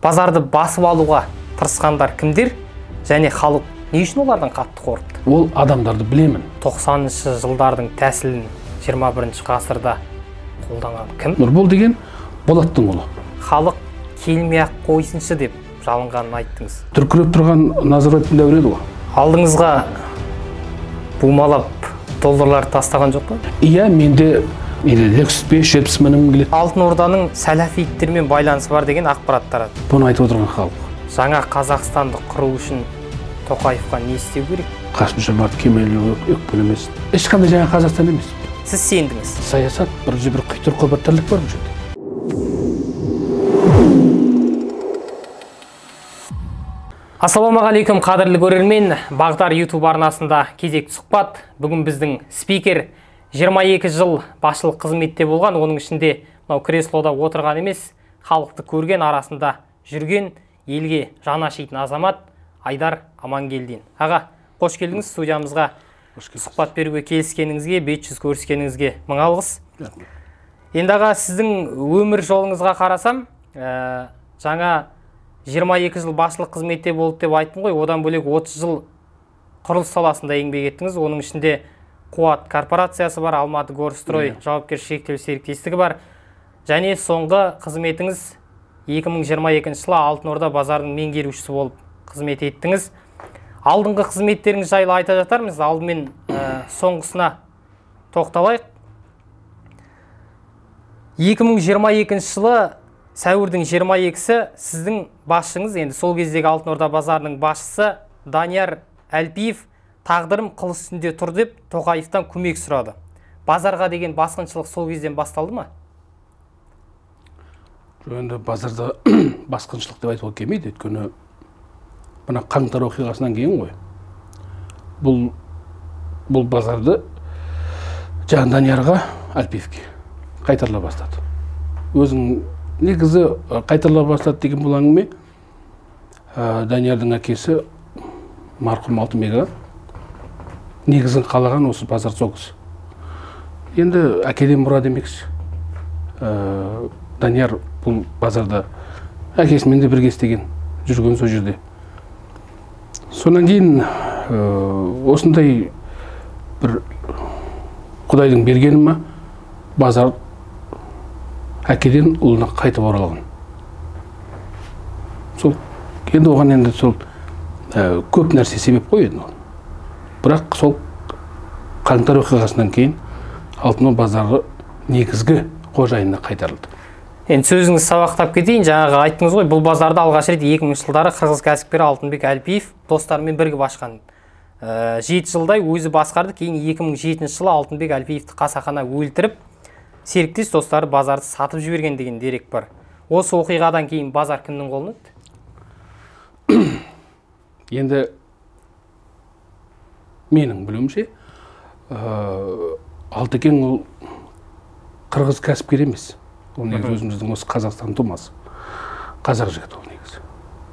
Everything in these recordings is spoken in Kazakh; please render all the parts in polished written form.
Базарды басып алуға тырысқандар кімдер және халық не үшін олардан қатты қорықты? Ол адамдарды білемін. 90-шы жылдардың тәсілін 21-ші ғасырда қолданған кім? Нұрбол деген Болаттың ұлы. Халық келмей-ақ қойсыншы деп жалынғанын айттыңыз. Дүркіреп тұрған Назарбаевтың дәуірі еді ғой. Алдыңызға бумалап долларлар тастаған жоқ па? Иә, менде Lexus 570 мінім келеді. Алтын Орданың сәләфиттермен байланысы бар деген ақпарат тарады. Бұны айтып отырған халық. Жаңа Қазақстанды құру үшін Тоқаевқа не істеу керек? Қасым-Жомарт Кемелұлы өкпелемес. Ешқандай жаңа Қазақстан емес. Сіз сендіңіз. Саясат бір құйтырқы бір тірлік бар бұл жерде. Ассалаумағалейкум, қадірлі көрермен. Бағдар YouTube арнасында кезекті сұхбат. Бүгін біздің спикер 22 жыл басшылық қызметте болған, оның ішінде креслода отырған емес, халықты көрген, арасында жүрген, елге жаны ашитын азамат Айдар Амангелдин. Аға, қош келдіңіз студиямызға. Сұхбат беруге келіскеніңізге, бет жүз көріскеніңізге мың алғыс. Енді аға, сіздің өмір жолыңызға қарасам, жаңа 22 жыл басшылық қызметте болды деп айттым ғой, одан бөлек 30 жыл құрылыс саласында еңбек еттіңіз. Оның ішінде Қуат корпорациясы бар, Алматы Горстрой жауапкершілігі шектеулі серіктестігі бар. Және соңғы қызметіңіз 2022 жылы Алтын Орда базарының меңгерушісі болып қызмет еттіңіз. Алдыңғы қызметтеріңіз жайлы айта жатармыз. Алдымен соңғысына тоқталайық. 2022 жылы сәуірдің 22-сі сіздің басшыңыз, енді сол кездегі Алтын Орда базарының басшысы Данияр Әлпиев тағдырым қыл үстінде тұр деп Тоқаевтан көмек сұрады. Базарға деген басқыншылық сол кезден басталды ма? Енді базарда басқыншылық деп айтуға келмейді, өйткені мына қаңтар оқиғасынан кейін ғой. Бұл базарды жаңа Даниярға Әлпиевке қайтарыла бастады. Өзің негізі қайтарыла бастады деген бұл әңгіме Даниярдың әкесі марқұм Алтынбек негізін қалаған осы базар соғысы. Енді әкеден мұра демекші. Данияр бұл базарда әкесімен де бірге істеген, жүрген сол жерде. Сонан кейін осындай бір Құдайдың бергені ма, базар әкеден ұлына қайтып оралған. Сол енді оған енді сол көп нәрсе себеп қойды. Бірақ сол қаңтар оқиғасынан кейін Алтын Орда базары негізгі қожайынына қайтарылды. Енді сөзіңіз сабақтап кетейін, жаңағы айттыңыз ғой, бұл базарды алғаш рет 2000 жылдары қырғыз кәсіпкері Алтынбек Әлпиев достарымен бірге ашқан. 7 жылдай өзі басқарды, кейін 2007 жылы Алтынбек Әлпиевті қасақана өлтіріп, серіктес достары базарды сатып жіберген деген дерек бар. Осы оқиғадан кейін базар кімнің қолына өтті? Енді менің білуімше, Алтыкен ол қырғыз кәсіпкер емес. Ол негізі өзіміздің осы Қазақстан тумасы. Қазақ жігіт ол негізі.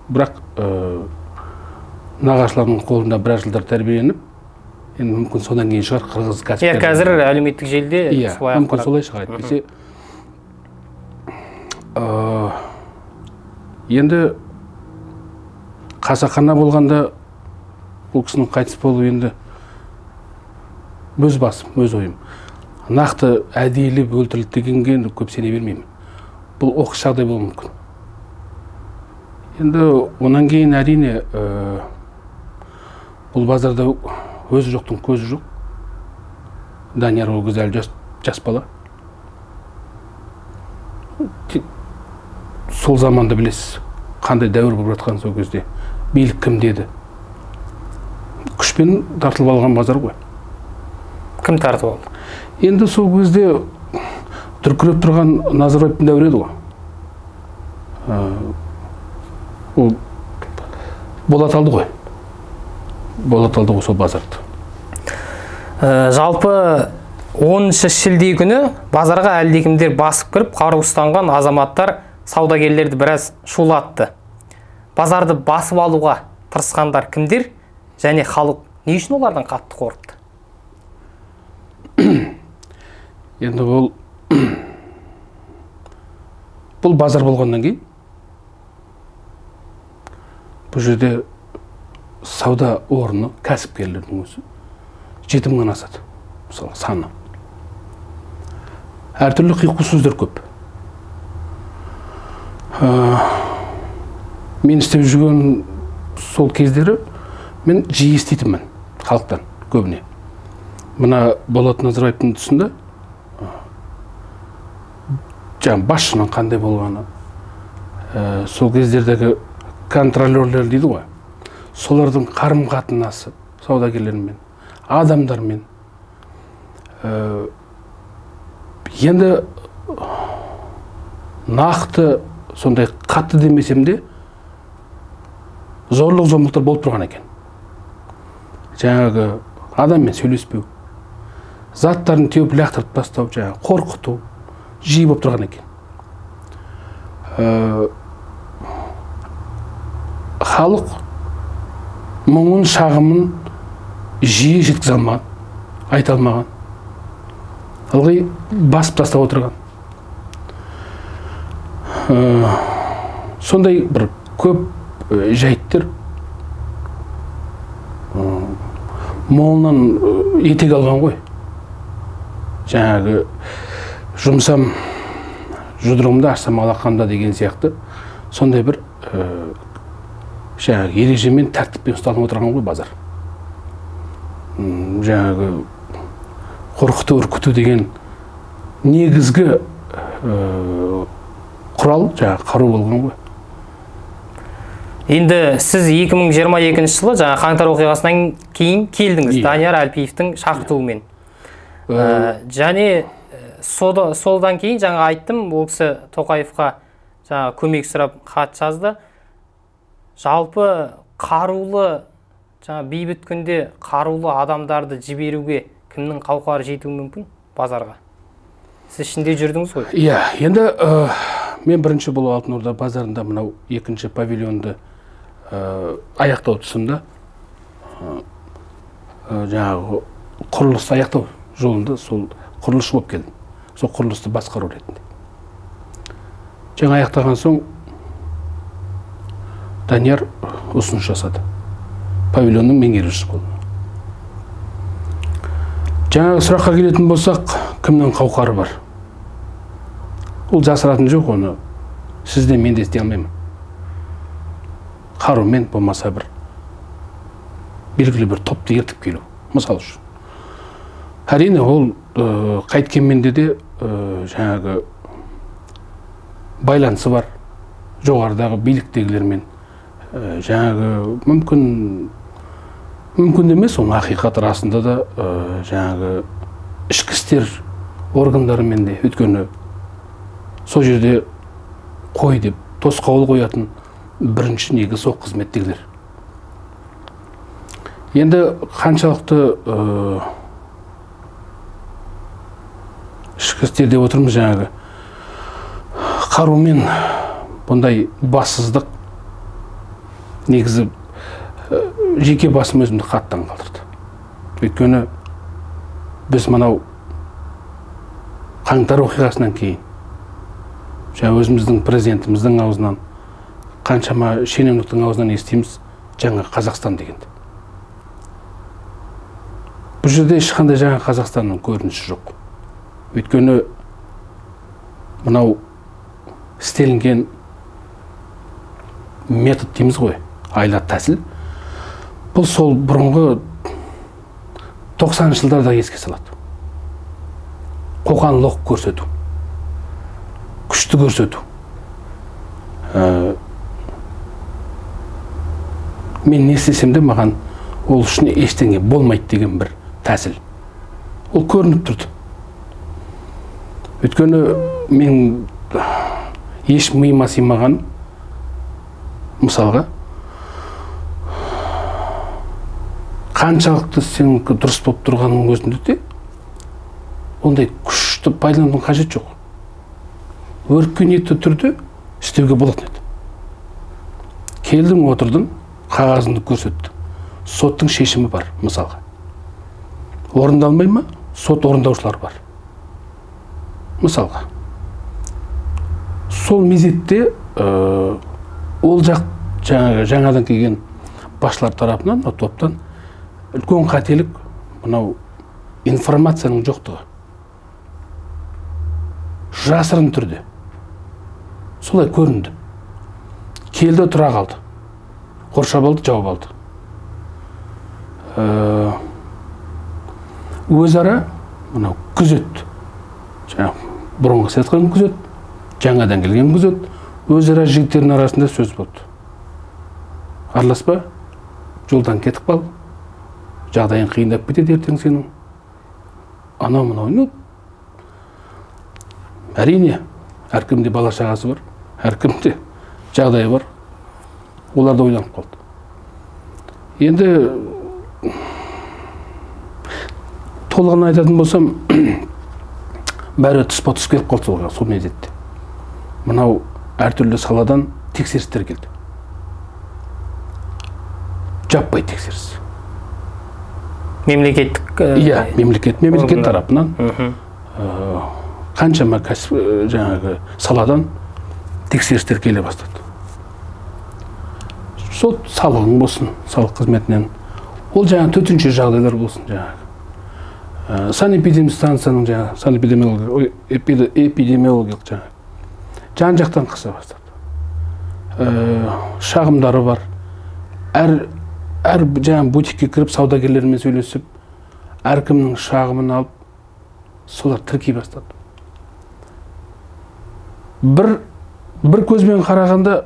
Бірақ нағашыларының қолында біраз жылдар тәрбиеленіп, енді мүмкін содан кейін шығар қырғыз кәсіпкер. Қазір әлеуметтік желіде мүмкін солай шығар әйтпесе. Енді қасақана болғанда бұл кісінің қайтыс болуы енді өз басым, өз ойым. Нақты әдейілеп өлтірілді дегенге көп сене бермеймін. Бұл оқыс жағдай болуы мүмкін. Енді онан кейін әрине бұл базарда өзі жоқтың көзі жоқ. Данияр ол кезде әлі жас бала. Сол заманда білесіз, қандай дәуір болып жатқан сол кезде. Билік кім деді? Күшпен тартылып алған базар ғой. Кім тартып алды? Енді сол кезде дүркіреп тұрған Назарбаевтың дәуірі еді ғой. Ол Болат алды ғой. Болат алды ғой сол базарды. Жалпы 10 шілде күні базарға әлдекімдер басып кіріп, қару ұстанған азаматтар саудагерлерді біраз шулатты. Базарды басып алуға тырысқандар кімдер және халық не үшін олардан қатты қорықты? Енді бұл базар болғаннан кейін бұл жерде сауда орны, кәсіпкерлердің өзі 7 мыңнан асады, мысалы саны. Әртүрлі қиқу сөздер көп. Мен істеп жүрген сол кездері мен жиі еститінмін халықтан көбіне. Мына Болат Назарбаевтың тұсында жаңа басшының қандай болғаны, сол кездердегі контролерлер дейді ғой, солардың қарым-қатынасы саудагерлермен, адамдармен. Енді нақты сондай қатты демесем де зорлық-зомбылықтар болып тұрған екен. Жаңағы адаммен сөйлеспеу, заттарын теуіп лақтырып тастау, жаңағы қорқыту жиі болып тұрған екен. Халық мұңын, шағымын жиі жеткізе алмаған, айта алмаған. Ылғи басып тастап отырған. Сондай бір көп жайттар молынан етек алған ғой. Жаңағы жұмсам жұдырығымда, ашсам алақанымда деген сияқты сондай бір жаңағы ережемен, тәртіппен ұсталып отырған ғой базар. Жаңағы қорқыту, үркіту деген негізгі құрал, жаңағы қару болған ғой. Енді сіз 2022 жылы жаңа қаңтар оқиғасынан кейін келдіңіз Данияр Әлпиевтің шақыртуымен. Және солдан кейін жаңа айттым, ол кісі Тоқаевқа жаңа көмек сұрап хат жазды. Жалпы қарулы, жаңа бейбіт күнде қарулы адамдарды жіберуге кімнің қауқары жетуі мүмкін базарға? Сіз ішінде жүрдіңіз ғой? Иә, енді мен бірінші болып Алтын Орда базарында мынау екінші павильонды аяқтау тұсында жаңағы құрылысты аяқтау жолында сол құрылысшы болып келдім. Сол құрылысты басқару ретінде. Жаңа аяқтаған соң Данияр ұсыныс жасады. Павильонның меңгерушісі болды. Жаңағы сұраққа келетін болсақ, кімнің қауқары бар? Ол жасыратын жоқ, оны сізден мен де істей алмаймын. Қарумен болмаса бір белгілі бір топты ертіп келу, мысал үшін. Әрине ол қайткенменде де жаңағы байланысы бар жоғарыдағы биліктегілермен. Жаңағы мүмкін емес, оның ақиқат расында да жаңағы ішкі істер органдарымен де, өйткені сол жерде қой деп тосқауыл қоятын бірінші негізі сол қызметтегілер. Енді қаншалықты ішкі істерде отырмыз, жаңағы қарумен бұндай бассыздық негізі жеке басым өзімді қаттан қалдырды. Өйткені біз мынау қаңтар оқиғасынан кейін жаңа өзіміздің президентіміздің аузынан, қаншама шенеуніктің аузынан естиміз жаңа Қазақстан дегенді. Бұл жерде ешқандай жаңа Қазақстанның көрінісі жоқ. Өйткені мынау істелінген метод дейміз ғой, айла тәсіл. Бұл сол бұрынғы 90 жылдарда еске салады. Қоқан-лоқ көрсету, күшті көрсету. Мен не істесем де маған ол үшін ештеңе болмайды деген бір тәсіл. Ол көрініп тұрды. Өйткені мен еш миыма сыймаған, мысалға, қаншалықты сен дұрыс болып тұрғанның өзінде де ондай күшті пайдаланудың қажет жоқ. Өркениетті түрде істеуге болатын еді. Келдің, отырдың, қағазыңды көрсеттің. Соттың шешімі бар, мысалға. Орындалмай ма? Сот орындаушылар бар. Мысалға. Сол мезетте ол жақ жаңадан келген басшылар тарапынан, топтан үлкен қателік мынау информацияның жоқтығы. Жасырын түрде. Солай көрінді. Келді, тұра қалды. Қоршап алды, жауап алды. Өзара мынау күзет. Бұрынғы сетқан күзет, жаңадан келген күзет, өзара жігіттердің арасында сөз болды. Араласпа, жолдан кетіп қал, жағдайын қиындап кетеді ертең сенің. Анау мынау. Әрине, әркімде бала шағасы бар, әркімде жағдайы бар. Олар да ойланып қалды. Енді толығын айтатын болсам, бәрі тұспа-тұс келіп қалды сол мезетте. Мынау әртүрлі саладан тексерістер келді. Жаппай тексеріс. Мемлекеттік? Иә, мемлекет тарапынан қаншама саладан тексерістер келе бастады. Сол салығың болсын, салық қызметінен, ол төтенше жағдайлар болсын, санэпидемия станцияның эпидемиологиялық жан-жақтан қыса бастады. Шағымдары бар. Әр бутикке кіріп, саудагерлермен сөйлесіп, әркімнің шағымын алып, солар тіркей бастады. Бір көзбен қарағанда,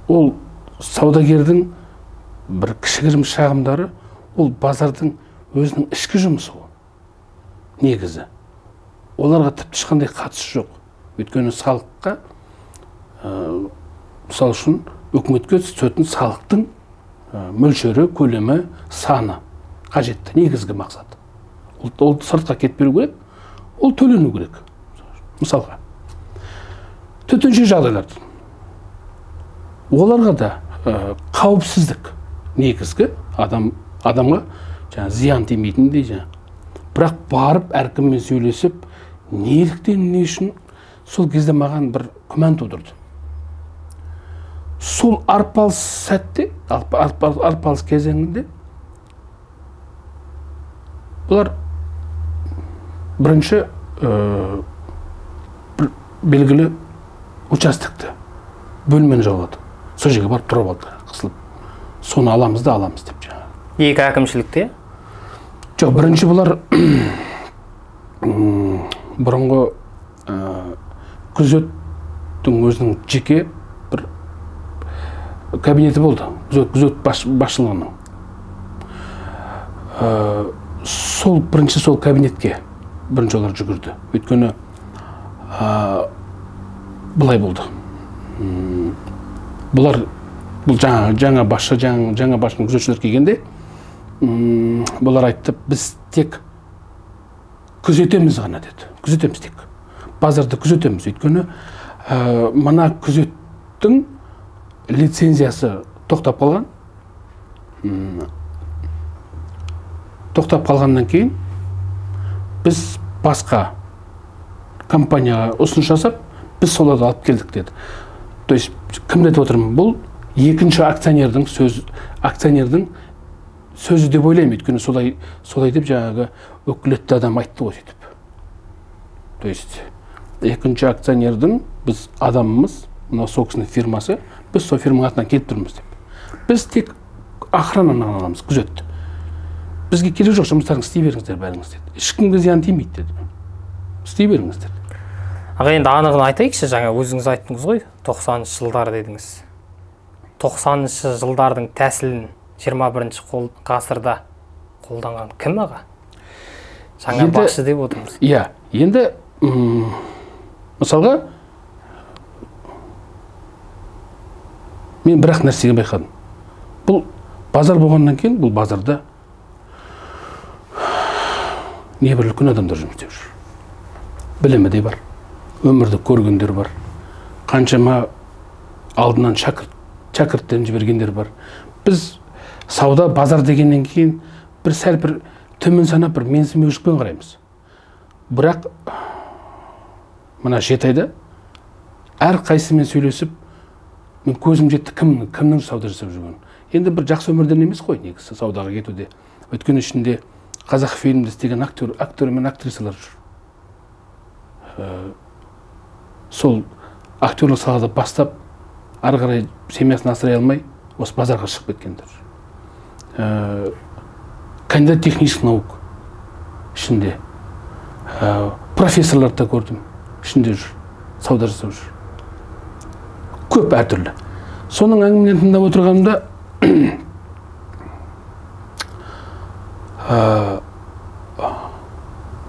ол саудагердің бір кішігірім шағымдары, ол базардың өзінің ішкі жұмысы ол. Негізі. Оларға тіпті ешқандай қатысы жоқ. Өйткені салыққа, мысал үшін, үкіметке түсетін салықтың мөлшері, көлемі, саны қажетті, негізгі мақсат. Ол сыртқа кетпеу керек, ол төлену керек. Мысалға, төтенше жағдайларды. Оларға да қауіпсіздік негізгі адамға зиян тимейтіндей. Бірақ барып әркіммен сөйлесіп, неліктен, не үшін, сол кезде маған бір күмән тудырды. Сол арпалыс сәтте, арпалыс кезеңінде, бұлар бірінші белгілі участокты, бөлмені жаулады. Сол жерге барып тұрып алды, қысылып. Соны аламыз деп жаңағы. Екі әкімшілікте? Жоқ, бірінші бұлар бұрынғы күзеттің өзінің жеке бір кабинеті болды. Күзет басшылығының. Бірінші сол кабинетке бірінші олар жүгірді. Өйткені бұлай болды. Бұл жаңа басшының күзетшілер келгенде, бұлар айтты, біз тек күзетеміз ғана деді. Күзетеміз тек. Базарды күзетеміз. Өйткені мына күзеттің лицензиясы тоқтап қалған. Тоқтап қалғаннан кейін біз басқа компанияға ұсыныс жасап, біз соларды алып келдік деді. То есть, кім деп отырмын? Бұл екінші акционердің сөзі деп ойлаймын. Өйткені солай деп жаңағы өкілетті адам айтты ғой сөйтіп. То есть, екінші акционердің біз адамымыз, мына сол кісінің фирмасы, біз сол фирманың атынан келіп тұрмыз деп. Біз тек охрананы аламыз, күзетті. Бізге керек жоқ, жұмыстарыңыз істей беріңіздер бәріңіз деді. Ешкімге зиян тимейді деді. Істей беріңіздер. Аға, енді анығын айтайықшы, жаңа өзіңіз айттыңыз ғой, 90-шы жылдар дедіңіз. 90-шы жылдардың тәсілін 21-ші ғасырда қолданған кім аға? Жаңа басшы деп отырмыз. Иә, енді мысалға мен бірақ нәрсеге байқадым. Бұл базар болғаннан кейін, бұл базарда небір үлкен адамдар жұмыс істеп жүр. Білімі де бар, өмірді көргендер бар, қаншама алдынан шәкірттен жібергендер бар. Біз сауда, базар дегеннен кейін сәл бір төмен санап, бір менсінбеушілікпен қараймыз. Бірақ мына 7 айда әр қайсымен сөйлесіп, мен көзім жетті кімнің сауда жасап жүргенін. Енді бір жақсы өмірден емес қой негізі саудаға кетуде. Өйткені ішінде қазақ фильмде істеген актер мен актрисалар жүр. Сол актерлік салада бастап, ары қарай семьясын асырай алмай, осы базарға шығып кеткендер. Кандидат технических наук ішінде. Профессорларды көрдім, ішінде жүр, сауда жасап жүр. Көп әртүрлі. Соның әңгімені тыңдап отырғанымда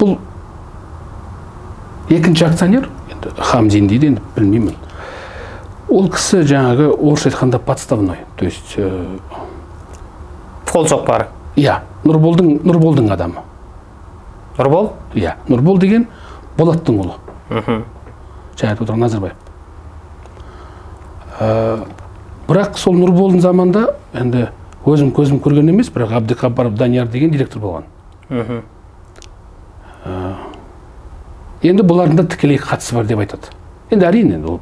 бұл екінші акционер, Хамзин дейді, енді білмеймін. Ол кісі жаңағы орысша айтқанда подставной, то есть қол соқпары. Иә, Нұрболдың адамы. Нұрбол? Иә, Нұрбол деген Болаттың ұлы. Жаңа айтып отырған Назарбаев. Бірақ сол Нұрболдың заманда енді өзім көзім көрген емес, бірақ Абдықапаров Данияр деген директор болған. Енді бұлардың да тікелей қатысы бар деп айтады. Енді әрине ол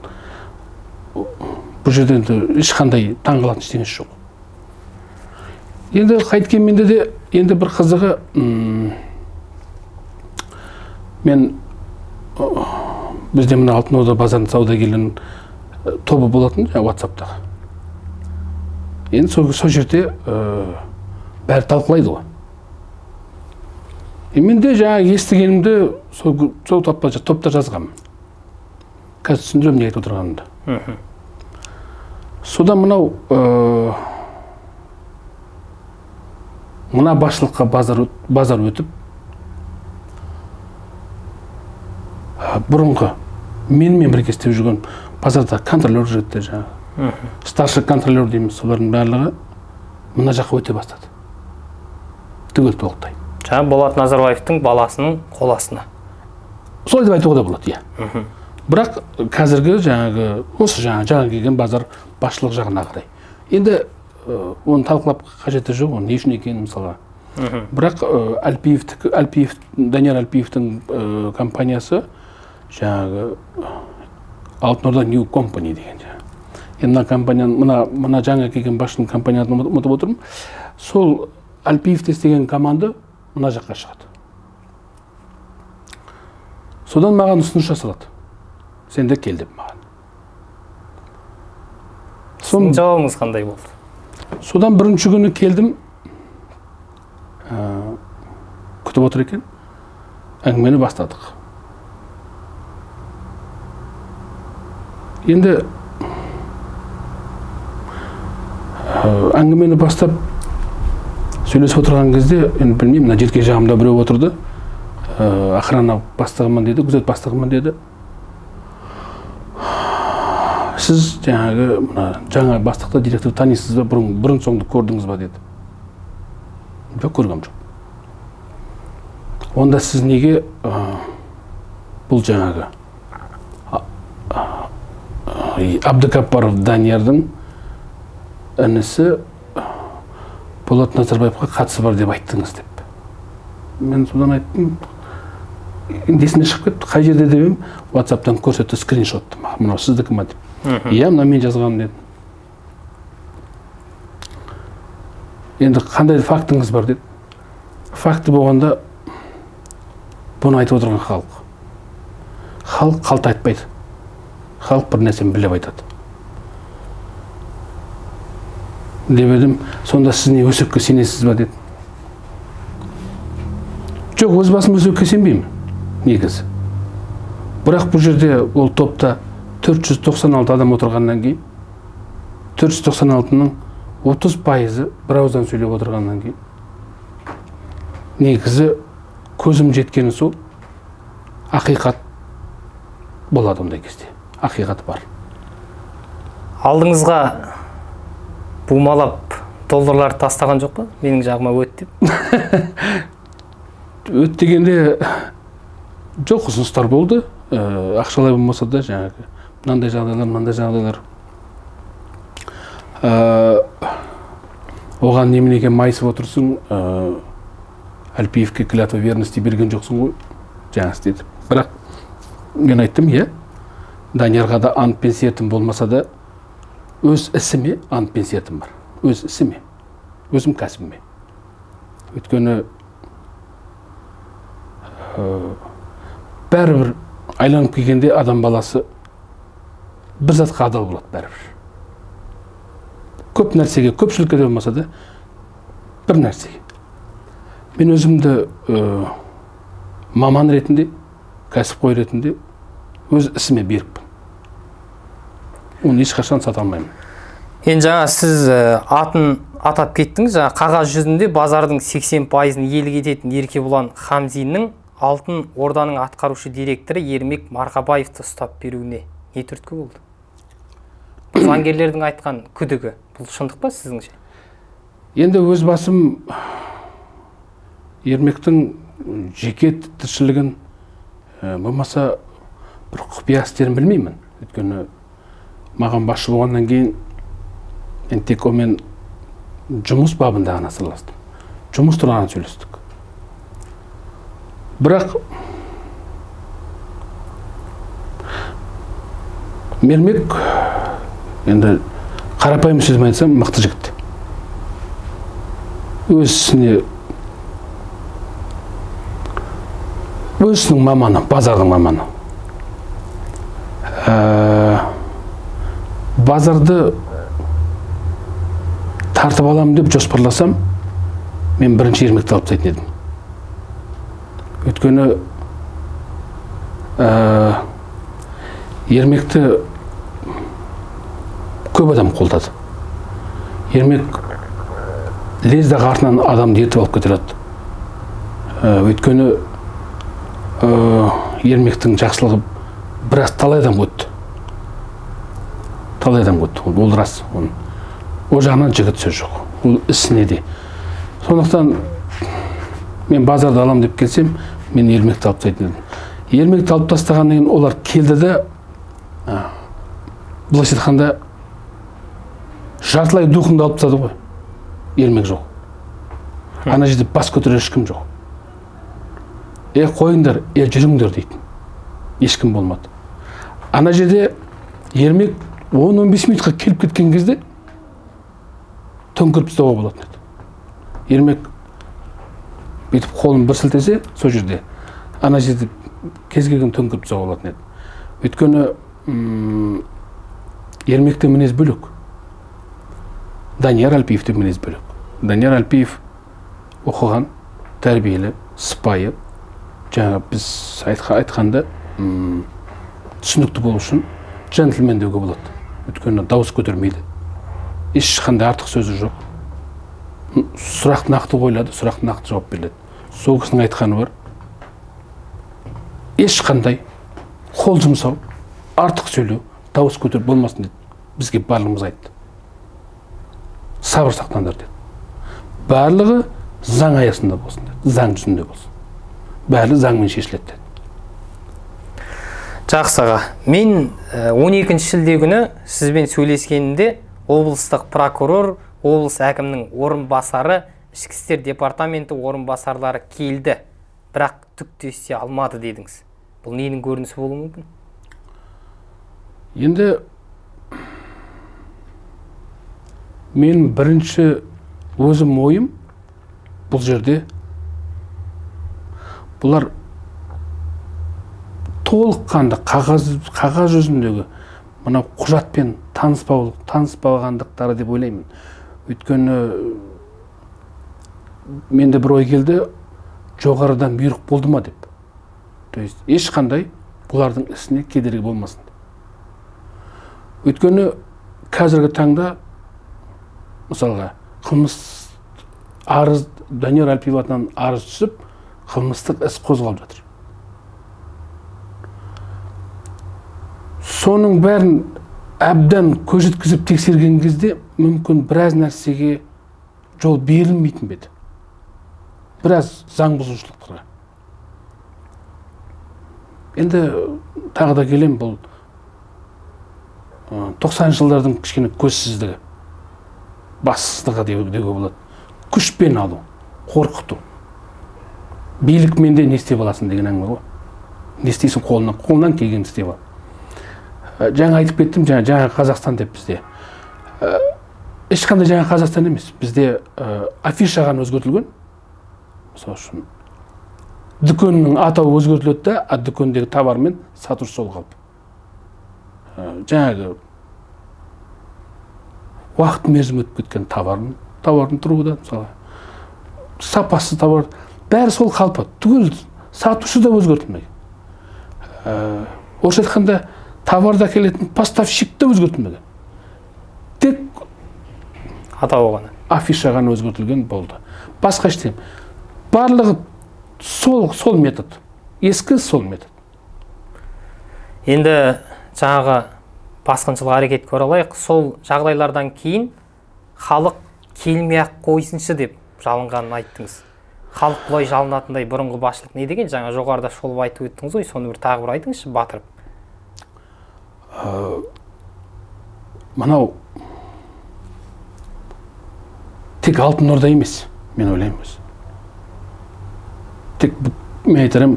бұл жерде ешқандай таңғалатын ештеңесі жоқ. Енді қайткенменде де енді бір қызығы мен бізде мына Алтын Орда базарының саудагерлерінің тобы болатын WhatsApp-тағы. Енді сол жерде бәрі талқылайды ғой. Мен де жаңағы естігенімді сол топта жазғанмын. Қазір түсіндіремін не айтып отырғанымды. Содан мына басшылыққа базар өтіп, бұрынғы менімен бірге істеп жүрген базарда контролер жүрді жаңағы. Старший контролер дейміз, солардың барлығы мына жаққа өте бастады. Түгел толықтай. Жаңа Болат Назарбаевтың баласының қоластына. Солай деп айтуға да болады, иә. Бірақ қазіргі осы жаңа келген базар басшылық жағына қарай. Енді оны талқылап қажеті жоқ, не үшін екенін мысалға. Бірақ Данияр Әлпиевтің компаниясы жаңағы Алтын Орда New Company деген. Енді мына компанияны, мына жаңа келген басшының компанияны ұмытып отырмын. Сол Әлпиев істеген команда мына жаққа шығады. Содан маған ұсыныс жасалады. Сен де кел деп маған. Жауабыңыз қандай болды? Содан бірінші күні келдім, күтіп отыр екен, әңгімені бастадық. Енді әңгімені бастап сөйлесіп отырған кезде, енді білмеймін, мына жерге жағымда біреу отырды, охрана бастығымын деді, күзет бастығымын деді. Сіз жаңа бастықты директор танисыз ба, бұрын соңды көрдіңіз ба деді. Жоқ, көргем жоқ. Онда сіз неге бұл жаңағы Абдықапаров Даниярдың інісі Болат Назарбаевқа қатысы бар деп айттыңыз деп. Мен содан айттым, есіне шығып кетті, қай жерде дебем, WhatsApp-тан көрсетті скриншотты, мынау сіздікі ма деп. Иә, мына мен жазғаным дедім. Енді қандай фактыңыз бар деді. Факті болғанда бұны айтып отырған халық. Халық қалт айтпайды. Халық бір нәрсені біліп айтады. Деп едім, сонда сіз не өсекке сенесіз ба деді. Жоқ, өз басым өсекке сенбеймін, негізі. Бірақ бұл жерде ол топта 496 адам отырғаннан кейін, 496-ның 30% бір ауыздан сөйлеп отырғаннан кейін, негізі көзім жеткені сол, ақиқат болады ондай кезде. Ақиқат бар. Алдыңызға бумалап долларларды тастаған жоқ па? Менің жағыма өт деп. Өт дегенде жоқ, ұсыныстар болды. Ақшалай болмаса да жаңағы мынандай жағдайлар. Оған неменеге майысып отырсың, Әлпиевке клятва верности берген жоқсың ғой, жаңа істеді. Бірақ мен айттым, иә, Даниярға да ант пен сертім болмаса да, өз ісіме ант пен сертім бар. Өз ісіме, өзім кәсібіме. Өйткені бәрібір айланып келгенде адам баласы бір затқа адал болады бәрібір. Көп нәрсеге, көпшілікке де болмаса да, бір нәрсеге. Мен өзімді маман ретінде, кәсіпқой ретінде өз ісіме берікпін. Оны ешқашан сата алмаймын. Енді жаңа сіз атын атап кеттіңіз, жаңа қағаз жүзінде базардың 80%-ын иелік ететін Еркебұлан Хамзиннің Алтын Орданың атқарушы директоры Ермек Марқабаевты ұстап беруіне не түрткі болды? Заңгерлердің айтқан күдігі, бұл шындық па сізіңше? Енді өз басым Ермектің жеке тіршілігін болмаса бір құпия істерін білмеймін. Өйткені маған басшы болғаннан кейін мен тек онымен жұмыс бабында ғана сырластым. Жұмыс туралы сөйлестік. Бірақ Ермек енді қарапайым сөзбен айтсам мықты жігіт. Өзіне өзінің маманы, базардың маманы. Базарды тартып аламын деп жоспарласам, мен бірінші Ермекті алып тастайтын едім. Өйткені Ермекті көп адам қолдады. Ермек лездағы артынан адамды ертіп алып кете алады. Өйткені Ермектің жақсылығы біраз талай адам өтті. Талай адам өтті. Ол рас. Ол жағынан жігіт сөз жоқ. Ол ісіне де. Сондықтан мен базарды алам деп келсем, мен Ермекті алып тастайтын едім. Ермекті алып тастағаннан кейін олар келді де, былайша айтқанда жартылай духыңды алып тастады ғой. Ермек жоқ. Ана жерде бас көтерер ешкім жоқ. Қойыңдар, жүріңдер дейтін. Ешкім болмады. Ана жерде Ермек 10-15 минутқа келіп кеткен кезде төңкіріп тастауға болатын еді. Ермек бүйтіп қолын бір сілтесе, сол жерде ана жерде кез келген төңкіріп тастауға болатын еді. Өйткені Ермекте мінез бөлек. Данияр Әлпиевте мінез бөлек. Данияр Әлпиев оқыған, тәрбиелі, сыпайы, жаңа біз айтқанда түсінікті болу үшін джентльмен деуге болады. Өйткені дауыс көтермейді. Ешқандай артық сөзі жоқ. Сұрақ нақты қойылады, сұрақ нақты жауап беріледі. Сол кісінің айтқаны бар. Ешқандай қол жұмсау, артық сөйлеу, дауыс көтеріп болмасын деді. Бізге барлығымыз айтты. Сабыр сақтаңдар деді. Барлығы заң аясында болсын деді. Заң жүзінде болсын. Бәрі заңмен шешіледі деді. Жақсы аға, мен 12 шілде күні сізбен сөйлескенімде облыстық прокурор, облыс әкімнің орынбасары, ішкі істер департаменті орынбасарлары келді, бірақ түк те істей алмады дедіңіз. Бұл ненің көрінісі болуы мүмкін? Енді мен бірінші өзім ойым бұл жерде бұлар толыққанды қағаз жүзіндегі мына құжатпен таныспағандықтары деп ойлаймын. Өйткені менде бір ой келді, жоғарыдан бұйрық болды ма деп. То есть ешқандай бұлардың ісіне кедергі болмасын. Өйткені қазіргі таңда мысалға қылмыс арыз, Данияр Әлпиев атынан арыз түсіп, қылмыстық іс қозғалып жатыр. Соның бәрін әбден көз жеткізіп тексерген кезде мүмкін біраз нәрсеге жол берілмейтін беді. Біраз заң бұзушылықтарға. Енді тағы да келем, бұл 90 жылдардың кішкене көзсіздігі, бассыздығы деуге болады. Күшпен алу, қорқыту. Билік менде не істеп аласың деген әңгіме ғой. Не істейсің қолынан келген істеп ал. Жаңа айтып кеттім, жаңа Қазақстан деп бізде. ешқандай жаңа Қазақстан емес. Бізде афиша ғана өзгертілген. Мысалы үшін дүкеннің атауы өзгертіледі да, дүкендегі товар мен сатушы сол қалып. Жаңағы уақыт мерзімі өтіп кеткен товардың тұруы да, мысалы сапасыз товар, бәрі сол қалпы. Түгел сатушы да өзгертілмеген. Орысша айтқанда товарды әкелетін поставщик та өзгертілмеген. Тек атауы ғана. Афиша ғана өзгертілген болды. Басқа ештеңе. Барлығы сол метод. Ескі сол метод. Енді жаңағы басқыншылық әрекетке оралайық. Сол жағдайлардан кейін халық келмей-ақ қойсыншы деп жалынғанын айттыңыз. Халық бұлай жалынатындай бұрынғы басшылық не деген? Жаңа жоғарыда шолып айтып өттіңіз ғой, соны тағы бір айтыңызшы батырып. Мынау тек Алтын Орда емес, мен ойлаймын өзі. Тек мен айтарым,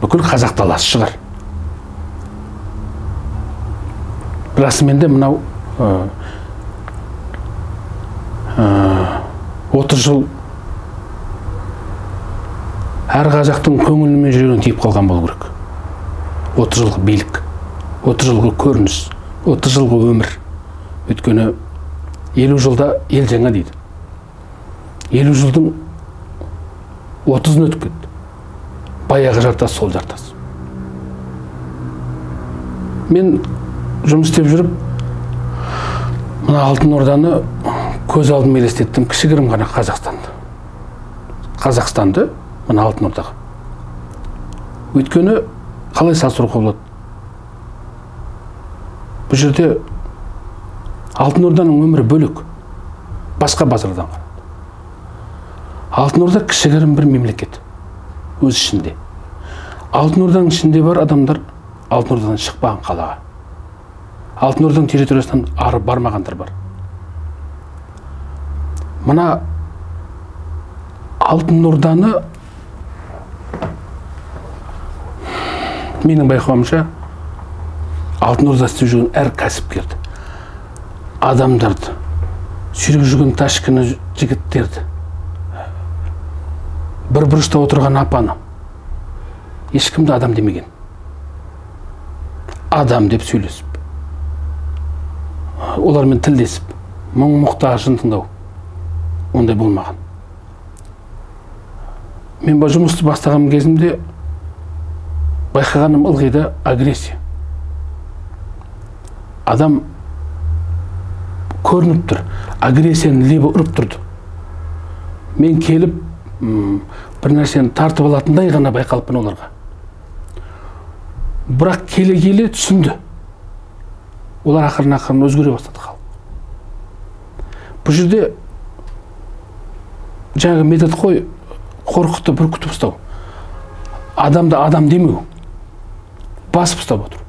бүкіл қазақ даласы шығар. Расымен де мынау 30 жыл әр қазақтың көңілі мен жүрегіне тиіп қалған болу керек. 30 жылғы билік, 30 жылғы көрініс, 30 жылғы өмір. Өйткені 50 жылда ел жаңа дейді. 50 жылдың 30-ын өтіп кетті. Баяғы жартас, сол жартас. Мен жұмыс істеп жүріп, мына Алтын Орданы көз алдыма елестеттім, кішігірім ғана Қазақстанды, мына Алтын Ордаға. Өйткені қалай салыстыруға болады? Бұл жерде Алтын Орданың өмірі бөлек, басқа базардан қарады. Алтын Орда кішігірім бір мемлекет, өз ішінде. Алтын Орданың ішінде бар адамдар Алтын Ордадан шықпаған қалаға. Алтын Орданың территориясынан ары бармағандар бар. Мына Алтын Орданы менің байқауымша Алтын Орда істеп жүрген әр кәсіпкерді, адамдарды, сүйреп жүрген ташкіні жігіттерді, бір бұрышта отырған апаны ешкімді адам демеген. Адам деп сөйлесіп, олармен тілдесіп, мұң-мұқтажын тыңдау, ондай болмаған. Мен бұл жұмысты бастаған кезімде байқағаным ылғи да агрессия. Адам көрініп тұр, агрессияны лебі ұрып тұрды. Мен келіп, бір нәрсені тартып алатындай ғана байқалыппын оларға. Бірақ келе-келе түсінді. Олар ақырын өзгере бастады халық. Бұл жерде жаңағы метод қой, қорқытты бүркітіп ұстау. Адамды адам демеу, басып ұстап отыр.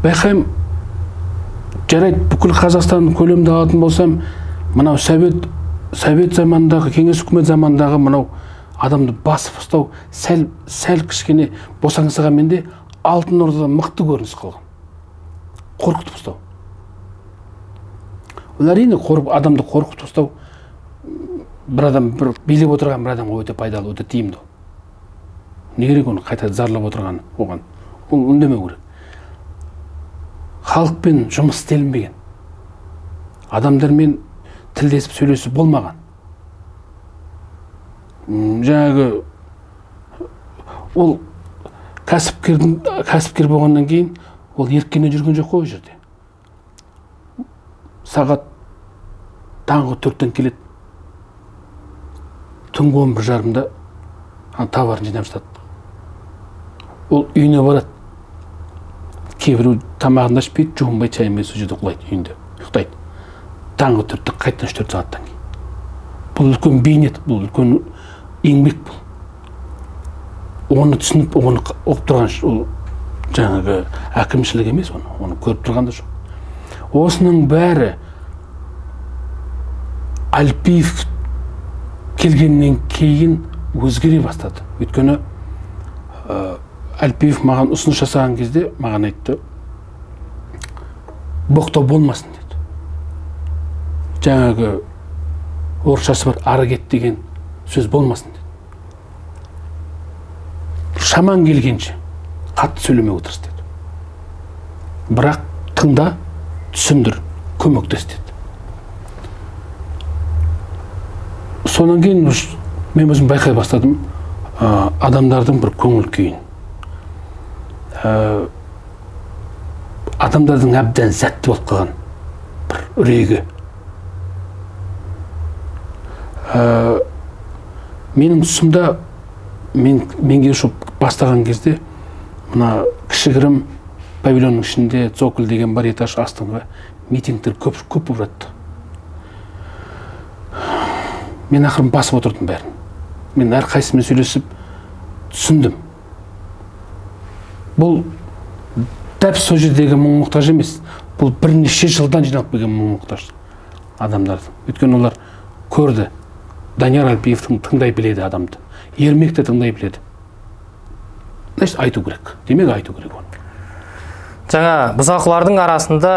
Байқайым, жарайды, бүкіл Қазақстанның көлемді алатын болсам, мынау Совет замандағы, кеңес үкімет замандағы мынау адамды басып ұстау, сәл кішкене босаңсыған менде Алтын Ордада мықты көрініс қалған. Қорқытып ұстау. Ол әрине адамды қорқытып ұстау, бір билеп отырған бір адамға өте пайдалы, өте тиімді. Не керек оны қайта зарлап отырған оған? Ол үндемеу керек. Халықпен жұмыс істелінбеген. Адамдармен тілдесіп сөйлесіп болмаған. Жаңағы ол кәсіпкер болғаннан кейін ол еркіне жүрген жоқ қой жерде. Сағат таңғы 4-тен келеді. Түнгі 11:30-да товарын жинап жатады. Ол үйіне барады. Кейбірі тамағында ішпейді, жуынбай чайын сол жерде құлайды үйінде, ұйықтайды. Таңғы 4-те қайтадан 3-4 сағаттан кейін. Бұл үлкен бейнет, бұл үлкен еңбек бұл. Оны түсініп, оны оқып тұрған ол жаңағы әкімшілік емес, оны көріп тұрған да жоқ. Осының бәрі Әлпиев келгеннен кейін өзгере бастады. Өйткені Әлпиев маған ұсыныс жасаған кезде маған айтты, боқтау болмасын деді. Жаңағы орысшасы бар, ары кет деген сөз болмасын деді. Шаман келгенше қатты сөйлемеуге тырыс деді. Бірақ тыңда, түсіндір, көмектес деді. Сонан кейін мен өзім байқай бастадым адамдардың бір көңіл күйін. Адамдардың әбден сәтті болып қалған бір үрейі. Менің тұсымда менге шоп бастаған кезде мына кішігірім павильонның ішінде цоколь деген бар, этаж астыңғы митингтер көп болып жатты. Мен ақырын басып отырдым бәрін. Мен әрқайсымен сөйлесіп түсіндім. Бұл дәп сол жердегі мұң-мұқтаж емес. Бұл бірнеше жылдан жиналып келген мұң-мұқтаж адамдардың. Өйткені олар көрді. Данияр Әлпиевтің тыңдай біледі адамды. Ермек те тыңдай біледі. Значит, айту керек. Демек айту керек оны. Жаңа бұзақылардың арасында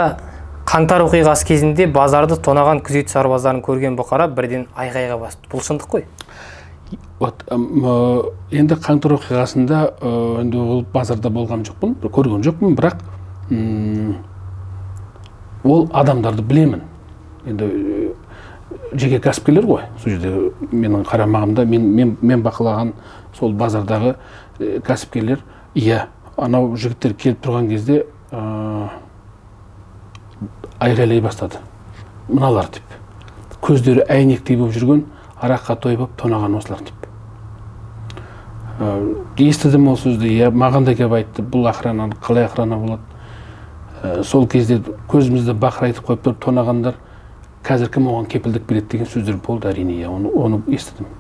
қаңтар оқиғасы кезінде базарды тонаған күзет сарбаздарын көрген бұқара бірден айғайға басты. Бұл шындық қой? Енді қаңтар оқиғасында енді ол базарда болған жоқпын, көрген жоқпын, бірақ ол адамдарды білемін. Енді жеке кәсіпкерлер ғой. Сол жерде менің қарамағымда мен бақылаған сол базардағы кәсіпкерлер, иә, анау жігіттер келіп тұрған кезде айғайлай бастады. Мыналар деп. Көздері әйнектей болып жүрген, араққа тойып тонаған осылар деп. Естідім ол сөзді, иә, маған да кеп айтты, бұл охрана қалай охрана болады. Сол кезде көзімізді бақырайтып қойып тұрып тонағандар қазір кім оған кепілдік береді деген сөздер болды, әрине, оны естідім.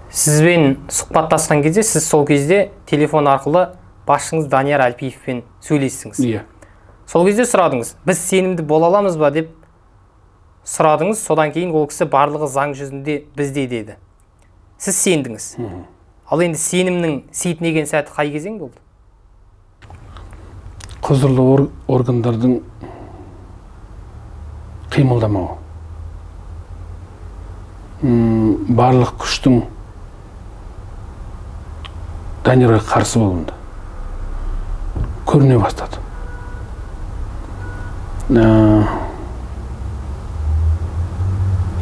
Сізбен сұхбаттасқан кезде, сіз сол кезде телефон арқылы басшыңыз Данияр Әлпиевпен сөйлестіңіз. Иә. Сол кезде сұрадыңыз, біз сенімді бола аламыз ба деп сұрадыңыз, содан кейін ол кісі барлығы заң жүзінде бізде деді. Сіз сендіңіз. Ал енді сенімнің сейтінеген сәті қай кезең болды? Құзырлы органдардың қимылдамауы. Барлық күштің Даниярға қарсы болуында көріне бастады.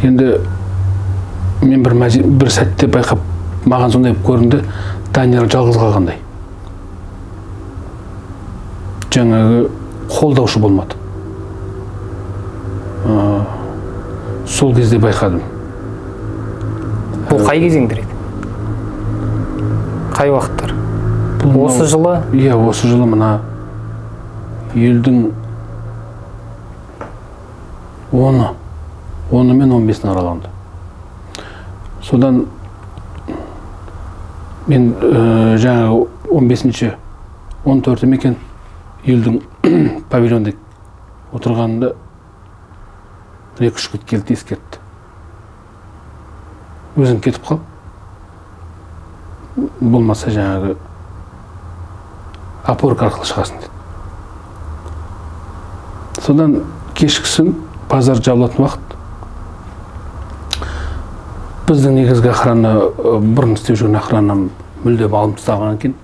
Енді мен бір сәтте байқап, маған сондай көрінді, Данияр жалғыз қалғандай. Жаңағы қолдаушы болмады. Сол кезде байқадым. Бұл қай кезеңдер еді? Қай уақыттар? Осы жылы? Иә, осы жылы мына елдің 10 мен 15 аралығында. Содан мен жаңағы 15-ші 14 мекен елдің павильонда отырғанында 2-3 күт келді ескертті. Өзің кетіп қал. Болмаса жаңағы опорка арқылы шығасың деді. Содан кешкісін базар жабылатын уақыт. Біздің негізгі охрана, бұрын істеп жүрген охрана мүлдем алып тасталғаннан кейін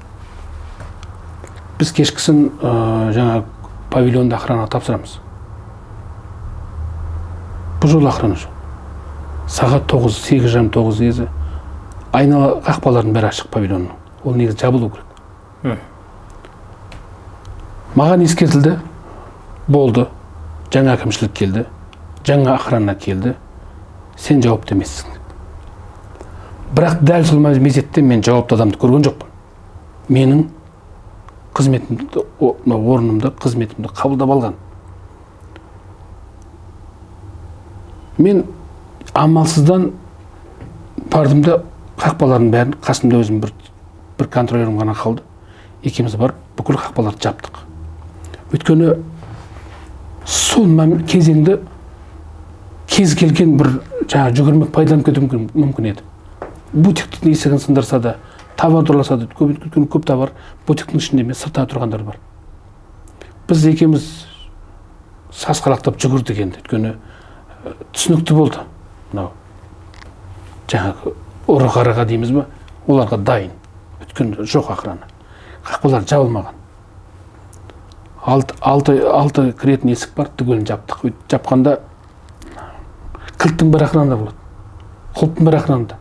біз кешкісін жаңа павильонда охрана тапсырамыз. Бұл жол охрана жоқ. Сағат 8:30-9 кезі айнала қақпалардың бәрі ашық павильонның. Ол негізі жабылу керек. Маған ескертілді, болды, жаңа әкімшілік келді, жаңа охрана келді, сен жауапты емессің. Бірақ дәл сол мезетте мен жауапты адамды көрген жоқпын. Менің қызметімді, орнымды, қызметімді қабылдап алған. Мен амалсыздан бардым да қақпалардың бәрін, қасымда өзім бір контролерім ғана қалды. Екеуміз барып бүкіл қақпаларды жаптық. Өйткені сол кезеңді кез келген бір жаңа жүгірмек пайдаланып кетуі мүмкін еді. Бутиктің есігін сындырса да, товар ұрласа да, көп товар бутиктің ішінде емес, сыртта тұрғандар бар. біз екеуміз сасқалақтап жүгірдік енді, өйткені түсінікті болды. Мынау жаңағы ұры-қарыға дейміз ба, оларға дайын. Өйткені жоқ охрана. Қақпалар жабылмаған. Алты кіретін есік бар, түгелін жаптық. Жапқанда кілттің бір охранада болады. Құлыптың бір охранада.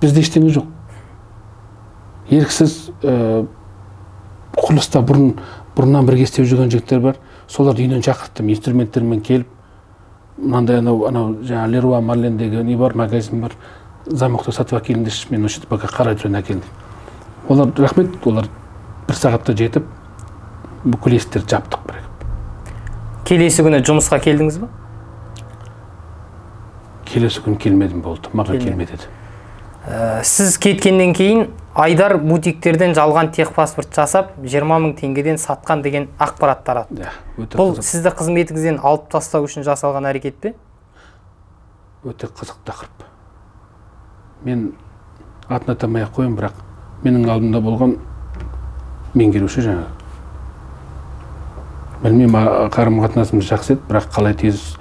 Бізде ештеңе жоқ. Еріксіз құрылыста бұрыннан бірге істеп жүрген жігіттер бар. Соларды үйінен шақырттым, инструменттермен келіп, мынандай анау жаңа Леруа Марлендегі не бар, магазин бар, замокты сатып әкеліңдерші, мен осы пока қарай жүрген әкелдім. Олар рахмет, олар бір сағатта жетіп, бүкіл есіктерді жаптық бірігіп. Келесі күні жұмысқа келдіңіз ба? Келесі күн келмедім болды, маған келмеді еді. Сіз кеткеннен кейін Айдар бутиктерден жалған техпаспорт жасап, 20 000 теңгеден сатқан деген ақпарат тарады. Бұл сізді қызметіңізден алып тастау үшін жасалған әрекет пе? Өте қызық тақырып. Мен атын атамай-ақ қоямын, бірақ менің алдымда болған меңгеруші жаңағы. Білмеймін, қарым-қатынасымыз жақсы еді, бірақ қалай тез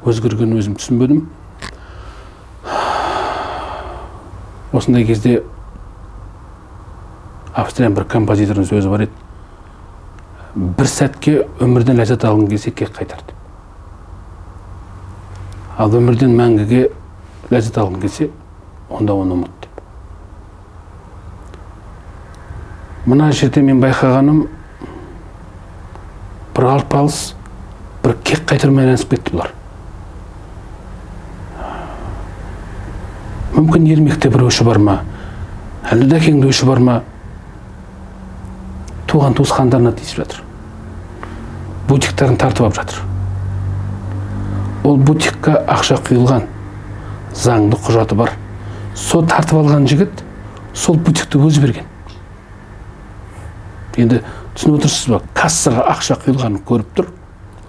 өзгергенін өзім түсінбедім. Осындай кезде Австриян бір композитордың сөзі бар еді. Бір сәтке өмірден ләззат алғың келсе кек қайтарды. Ал өмірден мәңгіге ләззат алғың келсе, онда оны ұмыт деп. Мына жерде мен байқағаным, бір арпалыс, бір кек қайтармай айналысып кетті бұлар. Мүмкін ермекте бір өші бар ма, әлі дәкеңде өші бар ма, туған туысқандарына тиісіп жатыр. Бутиктарын тартып алып жатыр. Ол бутикқа ақша құйылған, заңды құжаты бар. Сол тартып алған жігіт, сол бутикті өзі берген. Енді түсініп отырсыз ба, кассаға ақша құйылғанын көріп тұр,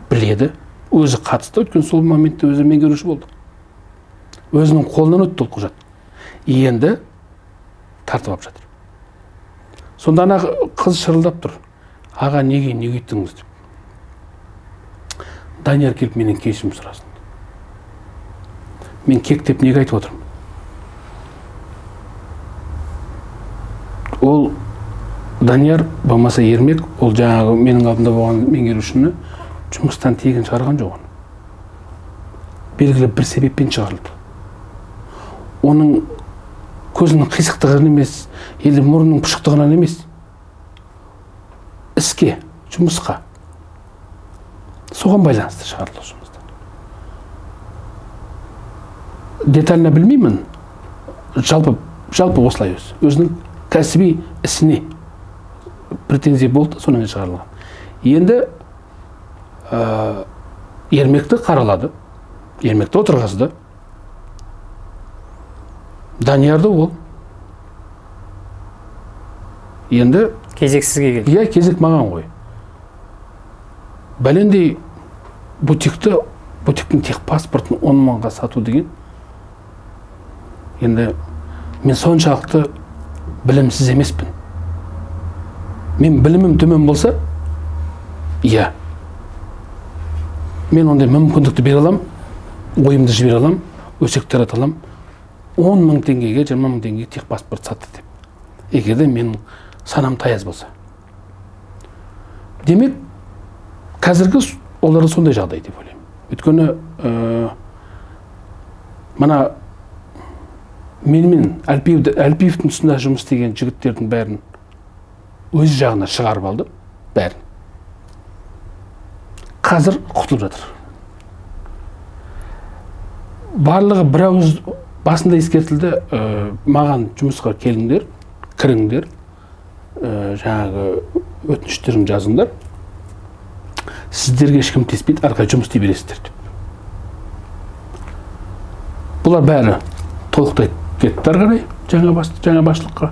біледі, өзі қатысты, өйткені сол моментте өзі меңгеруші болды. Өзінің қолынан өтті ол құжат. Енді тартып алып жатыр. Сонда ана қыз шырылдап тұр. Аға неге өйттіңіз деп. Данияр келіп менен кешірім сұрасын. Мен кек деп неге айтып отырмын? Ол Данияр болмаса Ермек, ол жаңағы менің алдымда болған меңгерушіні жұмыстан тегін шығарған жоқ оны. Белгілі бір себеппен шығарылды. Оның көзінің қисықтығынан емес, елі мұрнының пұшықтығынан емес, іске, жұмысқа. Соған байланысты шығарылды жұмыстан. Деталіне білмеймін, жалпы осылай өзінің кәсіби ісіне претензия болды, сонымен шығарылған. Енді Ермекті қаралады, Ермекті отырғызды. Даниярды ол. Енді кезек сізге келді. Иә, кезек маған ғой. Бәлендей бутиктің техпаспортын 10 мыңға сату деген. Енді мен соншалықты білімсіз емеспін. Мен білімім төмен болса, иә. Мен ондай мүмкіндікті бере алам, ойымды жібере алам, өсектер ата алам. 10 мың теңгеге, 20 мың теңгеге техпаспорт сатты деп. Егерде менің санам таяз болса. Демек, қазіргі олары сондай жағдай деп ойлаймын. Өйткені мына менімен Әлпиевтің тұсында жұмыс істеген жігіттердің бәрін өз жағына шығарып алды, бәрін. Қазір құтылып жатыр. Барлығы бір ауыз басында ескертілді, маған жұмысқа келіңдер, кіріңдер, жаңағы өтініштерін жазыңдар. Сіздерге ешкім тиіспейді, арқай жұмыс істей бересіздер деп. Бұлар бәрі толықтай кетті ары қарай, жаңа басшылыққа.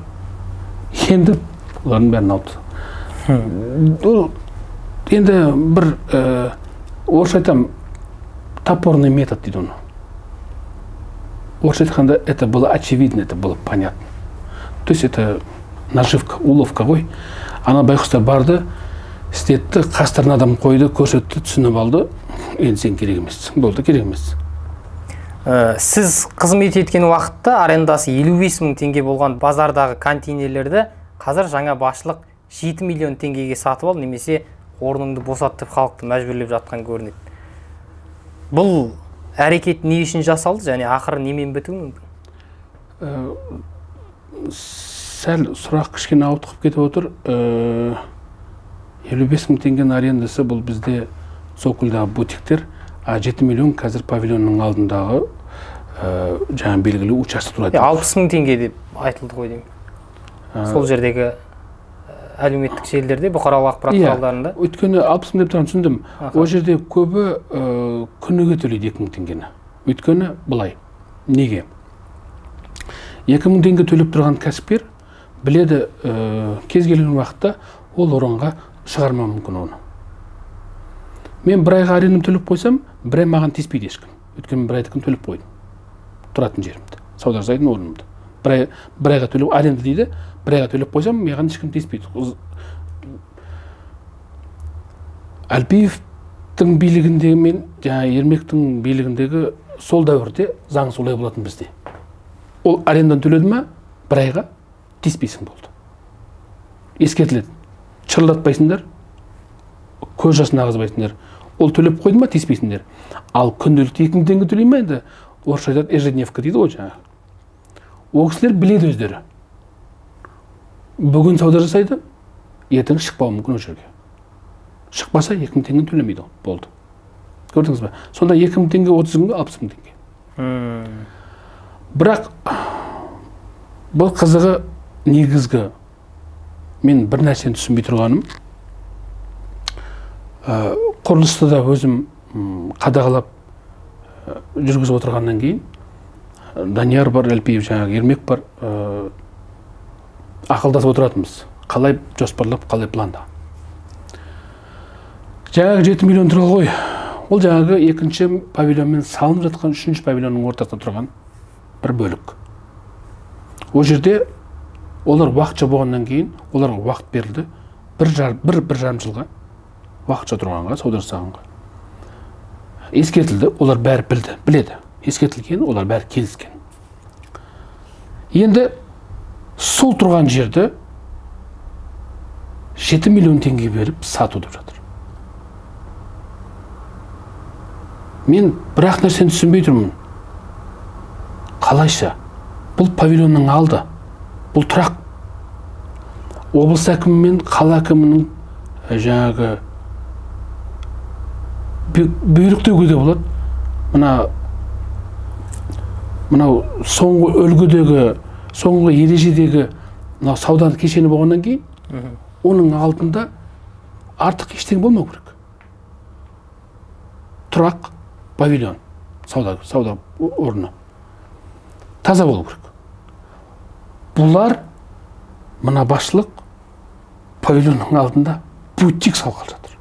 Енді бұлардың бәрін алды. Енді бір орысша айтам, топорный метод дейді оны. Орысша айтқанда, это было очевидно, это было понятно. То есть это наживка, уловка ғой. Ана байқұстар барды, істетті, қастарына адам қойды, көрсетті, түсініп алды. Енді сен керек емес. Болды, керек емес. Сіз қызмет еткен уақытта арендасы 55 мың теңге болған базардағы контейнерлерді қазір жаңа басшылық 7 миллион теңгеге сатып ал, немесе орныңды босат деп халықты мәжбүрлеп жатқан көрінеді. Бұл әрекет не үшін жасалды және ақыры немен бітуі мүмкін? Сәл сұрақ кішкене ауытқып кетіп отыр. 55 мың теңгенің арендасы бұл бізде Цокольдағы бутиктер, 7 миллион қазір павильонның алдындағы жаңа белгілі участок тұрады. 60 мың теңге деп айтылды ғой деймін. Сол жердегі әлеуметтік желілерде, бұқаралық ақпарат құралдарында. Өйткені 60 мың деп тұрған түсіндім. Ол жерде көбі күніге төлейді 2 мың теңгені. Өйткені былай. Неге? 2 мың теңге төлеп тұрған кәсіпкер біледі, кез келген уақытта ол орынға шығарма мүмкін оны. Мен бір айға арендам төлеп қойсам, бір ай маған теспейді ешкім. Өйткені бір айдікін төлеп қойдым. Тұратын жерімді, сауда жасайтын орнымды. Бір айға төлеп, аренда дейді, бір айға төлеп қойсам, маған ешкім теспейді. Әлпиевтің билігіндегі мен, жаңа Ермектің билігіндегі сол дәуірде заң солай болатын бізде. Ол арендан төледі ма, бір айға теспейсің болды. Ескертіледі. Шырлатпайсыңдар, көз жасын ағызбайсыңдар. Ол төлеп қойды ма, теспейсіңдер. Ал күнделікті 2 мың теңге төлей ме енді? Орысша айтады, ежедневка дейді ғой жаңағы. Ол кісілер біледі өздері. Бүгін сауда жасайды, ертең шықпауы мүмкін ол жерге. Шықпаса 2 мың теңгені төлемейді, болды. Көрдіңіз бе? Сонда 2 мың теңге 30 күнге 60 мың теңге. Бірақ бұл қызығы негізгі мен бір нәрсені түсінбей тұрғаным, құрылысты да өзім қадағалап жүргізіп отырғаннан кейін Данияр бар, Әлпиев, жаңағы Ермек бар, ақылдасып отыратынбыз. Қалай жоспарлап, қалай планда. Жаңағы 7 миллион тұрға ғой. Ол жаңағы екінші павильонмен салынып жатқан 3-ші павильонның ортасында тұрған бір бөлік. Ол жерде олар уақытша болғаннан кейін, оларға уақыт берілді. Бір жарым жылға уақытша тұрғанға, сауда жасағанға. Ескертілді, олар бәрі біледі. Ескертілген, олар бәрі келіскен. Енді сол тұрған жерді 7 миллион теңге беріп сату деп жатыр. Мен бірақ нәрсені түсінбей тұрмын. Қалайша? Бұл павильонның алды. Бұл тұрақ. Облыс әкімі мен қала әкімінің жаңағы бұйрық деуге де болады. Мынау соңғы үлгідегі, соңғы ережедегі сауда кешені болғаннан кейін, оның алдында артық ештеңе болмау керек. Тұрақ, павильон, сауда орны. Таза болу керек. Бұлар, мына басшылық, павильонның алдында бутик салғалы жатыр.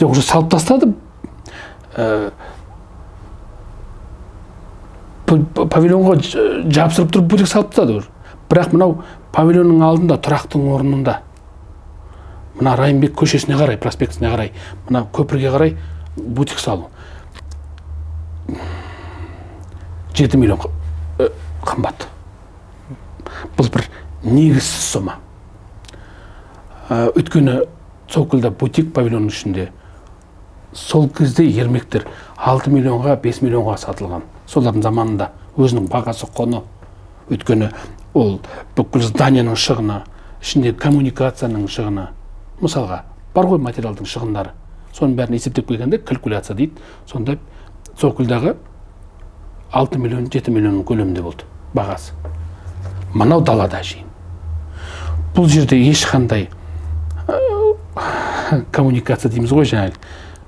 Уже салып тастады. Павильонға жапсырып тұрып бутик салып тастады. Бірақ мынау павильонның алдында, тұрақтың орнында, мына Райымбек көшесіне қарай, проспектісіне қарай, мына көпірге қарай бутик салу. 7 миллион қымбат. Бұл бір негізсіз сома. Өйткені Цокольда бутик павильонның ішінде сол кезде Ермектер 6 миллионға, 5 миллионға сатылған. Солардың заманында өзінің бағасы құны. Өйткені ол бүкіл зданияның шығыны, ішінде коммуникацияның шығыны, мысалға, бар ғой материалдың шығындары. Соның бәрін есептеп келгенде калькуляция дейді. Сонда Цокольдағы 6 миллион, 7 миллионның көлемінде болды бағасы. Мынау далада жиын. Бұл жерде ешқандай коммуникация дейміз ғой жаңағы.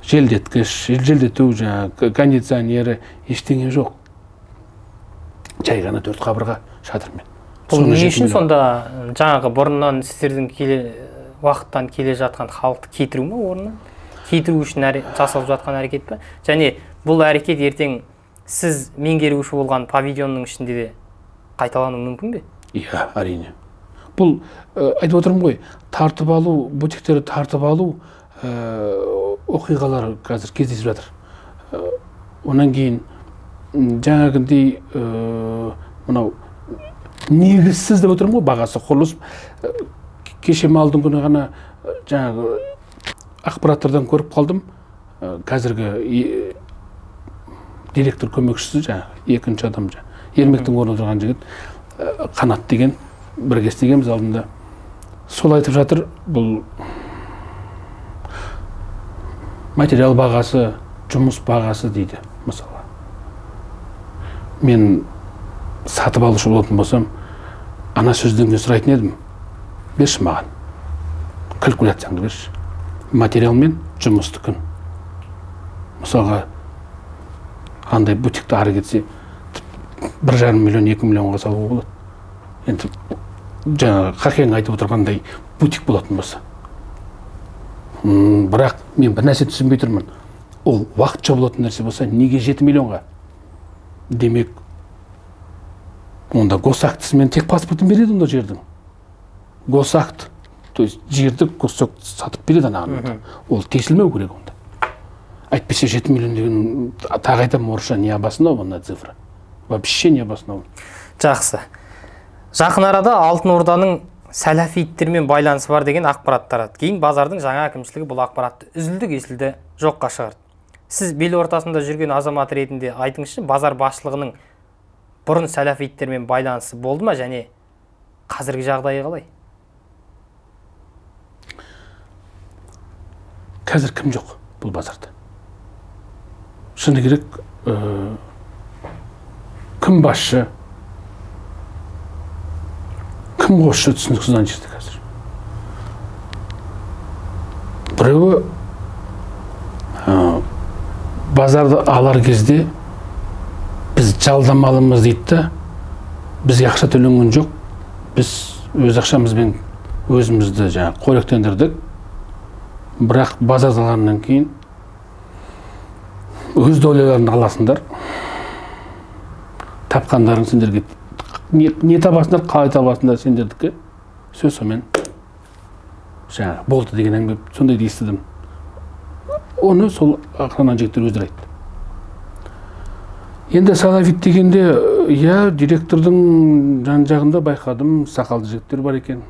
Желдеткіш, желдету, жаңағы кондиционері, ештеңе жоқ. Жай ғана 4 қабырға шатырмен. Бұл не үшін сонда жаңағы бұрыннан сіздердің уақыттан келе жатқан халықты кетіру ме орнынан? Кетіру үшін жасалып жатқан әрекет пе? Және бұл әрекет ертең сіз меңгеруші болған павильонның ішінде де қайталану мүмкін бе? Иә, әрине. бұл айтып отырмын ғой, тартып алу, бутиктерді тартып алу оқиғалары қазір кездесіп жатыр. Онан кейін жаңағындай мынау негізсіз деп отырмын ғой, бағасы құрылыс. Кеше малдың күні ғана жаңағы ақпараттардан көріп қалдым. Қазіргі директор көмекшісі жаңағы екінші адам, Ермектің орнында тұрған жігіт, Қанат деген, бірге істегенбіз алдында. Сол айтып жатыр, бұл материал бағасы, жұмыс бағасы дейді, мысалы. Мен сатып алушы болатын болсам, ана сөзден сұрайтын едім. Берші маған. Калькуляцияңды берші. Материал мен жұмысты күн. Мысалға, андай бутикті ары кетсе, 1,5 миллион, 2 миллионға салуға болады. Енді жаңағы Қақен айтып отырғандай бутик болатын болса. Бірақ мен бір нәрсе түсінбей тұрмын. Ол уақытша болатын нәрсе болса, неге 7 миллионға? Демек, онда госактысымен тек паспортын береді онда жердің. Госакт, то есть жерді госакт сатып береді анағында. Ол тесілмеу керек онда. Әйтпесе 7 миллион деген тағы айтам, орысша не обоснов онда цифра. Вообще не обоснов. Жақсы. Жақын арада Алтын Орданың сәләфиттермен байланысы бар деген ақпарат тарады. Кейін базардың жаңа әкімшілігі бұл ақпаратты үзілді-кесілді жоққа шығарды. Сіз бел ортасында жүрген азамат ретінде айтыңызшы, базар басшылығының бұрын сәләфиттермен байланысы болды ма, және қазіргі жағдайы қалай? Қазір кім жоқ бұл базарда? Шыны керек, кім басшы, кім қосшы түсініксіз ана жерде қазір. Біреуі базарды алар кезде біз жалдамалымыз дейді да, бізге ақша төленген жоқ, біз өз ақшамызбен өзімізді қоректендірдік. Бірақ базар алғаннан кейін өз доляларын аласыңдар, тапқандарың сендерге не табасыңдар, қалай табасыңдар сендердікі. Сөз сонымен болды деген әңгіме, сондай естідім. Оны сол ақырынан жігіттер өздері айтты. Енді салафит дегенде, директордың жан-жағында байқадым, сақалды жігіттер бар екен.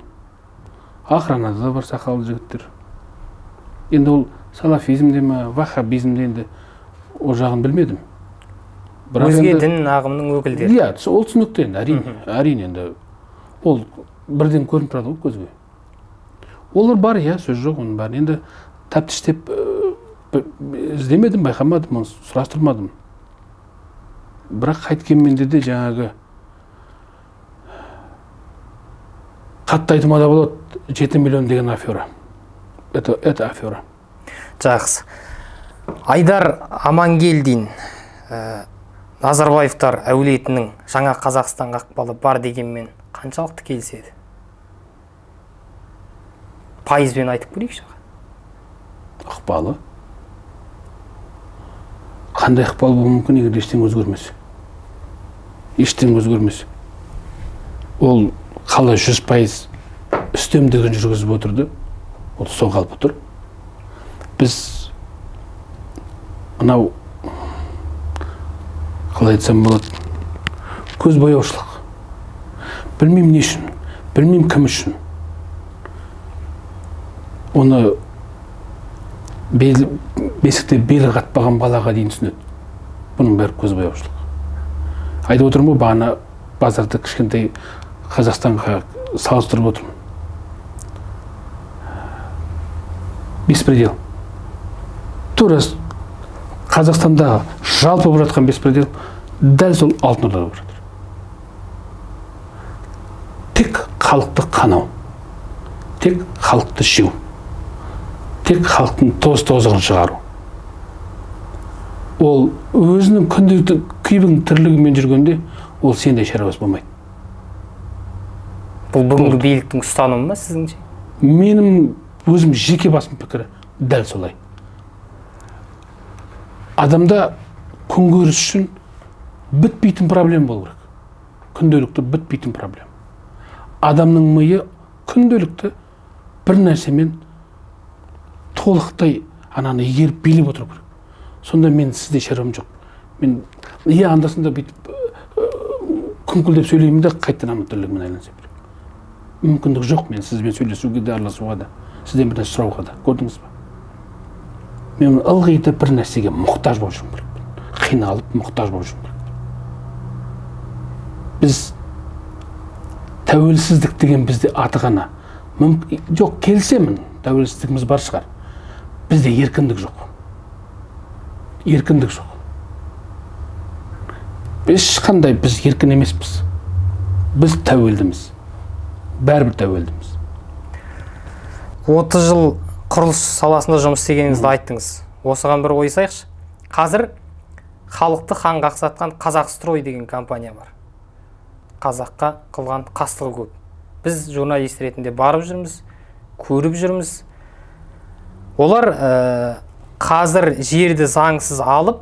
Охранада да бар сақалды жігіттер. Енді ол салафизмде ме, ваххабизмде, енді ол жағын білмедім. Өзге дін ағымының өкілдері. Ол түсінікті енді, әрине енді. Ол бірден көрініп тұрады ғой көзге. Олар бар, сөз жоқ, оның бәрін. Енді тәптіштеп іздемедім, байқамадым, сұрастырмадым. Бірақ қайткенменде де жаңағы қатты айтымада болады, 7 миллион деген афера. Это афера. Жақсы. Айдар Амангелдин, Назарбаевтар әулетінің жаңа Қазақстанға ықпалы бар дегенмен қаншалықты келіседі? Пайызбен айтып көрейікші. Ықпалы? Қандай ықпал болуы мүмкін, егер ештеңе өзгермесе? Ештеңе өзгермесе. Ол қалай 100% үстемдігін жүргізіп отырды, ол сол қалып отыр. Біз анау қалай айтсам болады, көз бояушылық. Білмеймін не үшін, білмеймін кім үшін. Оны бесікте белі қатпаған балаға дейін түсінеді. Бұның бәрі көз бояушылық. Айтып отырмын ғой, бағана базарды кішкентай Қазақстанға салыстырып отырмын. Беспредел. Тура Қазақстанда жалпы болып жатқан беспредел дәл сол Алтын Ордада болып жатыр. Тек халықты қанау, тек халықты жеу, тек халықтың тоз-тозығын шығару. Ол өзінің күнделікті күйбің тірлігімен жүргенде, ол сендей шаруасы болмайды. Бұл бүгінгі биліктің ұстанымы ма сізіңше? Менің өзім жеке басым пікірі дәл солай. Адамда күнкөріс үшін бітпейтін проблема болу керек. Күнделікті бітпейтін проблема. Адамның миы күнделікті бір нәрсемен толықтай ананы игеріп билеп отыру керек. Сонда мен сізде шаруам жоқ. Мен андасында бүйтіп күңкілдеп сөйлеймін де қайтадан аматөрлігімен айланса беремін. Мүмкіндік жоқ мен сізбен сөйлесуге де, араласуға да, сізден бір нәрсе сұрауға да. Көрдіңіз ба? Мен ылғи да бір нәрсеге мұқтаж болып жүрмін керек. Қиналып мұқтаж болып жүрмін керек. Біз тәуелсіздік деген бізде аты ғана. Жоқ, келісемін, тәуелсіздігіміз бар шығар. Бізде еркіндік жоқ. Еркіндік жоқ. Ешқандай біз еркін емеспіз. Біз тәуелдіміз. Бәрібір тәуелдіміз. 30 жыл құрылыс саласында жұмыс істегеніңізді айттыңыз. Осыған бір ой салайықшы. Қазір халықты қан қақсатқан Қазақстрой деген компания бар. Қазаққа қылған қастығы көп. Біз журналист ретінде барып жүрміз, көріп жүрміз. Олар қазір жерді заңсыз алып,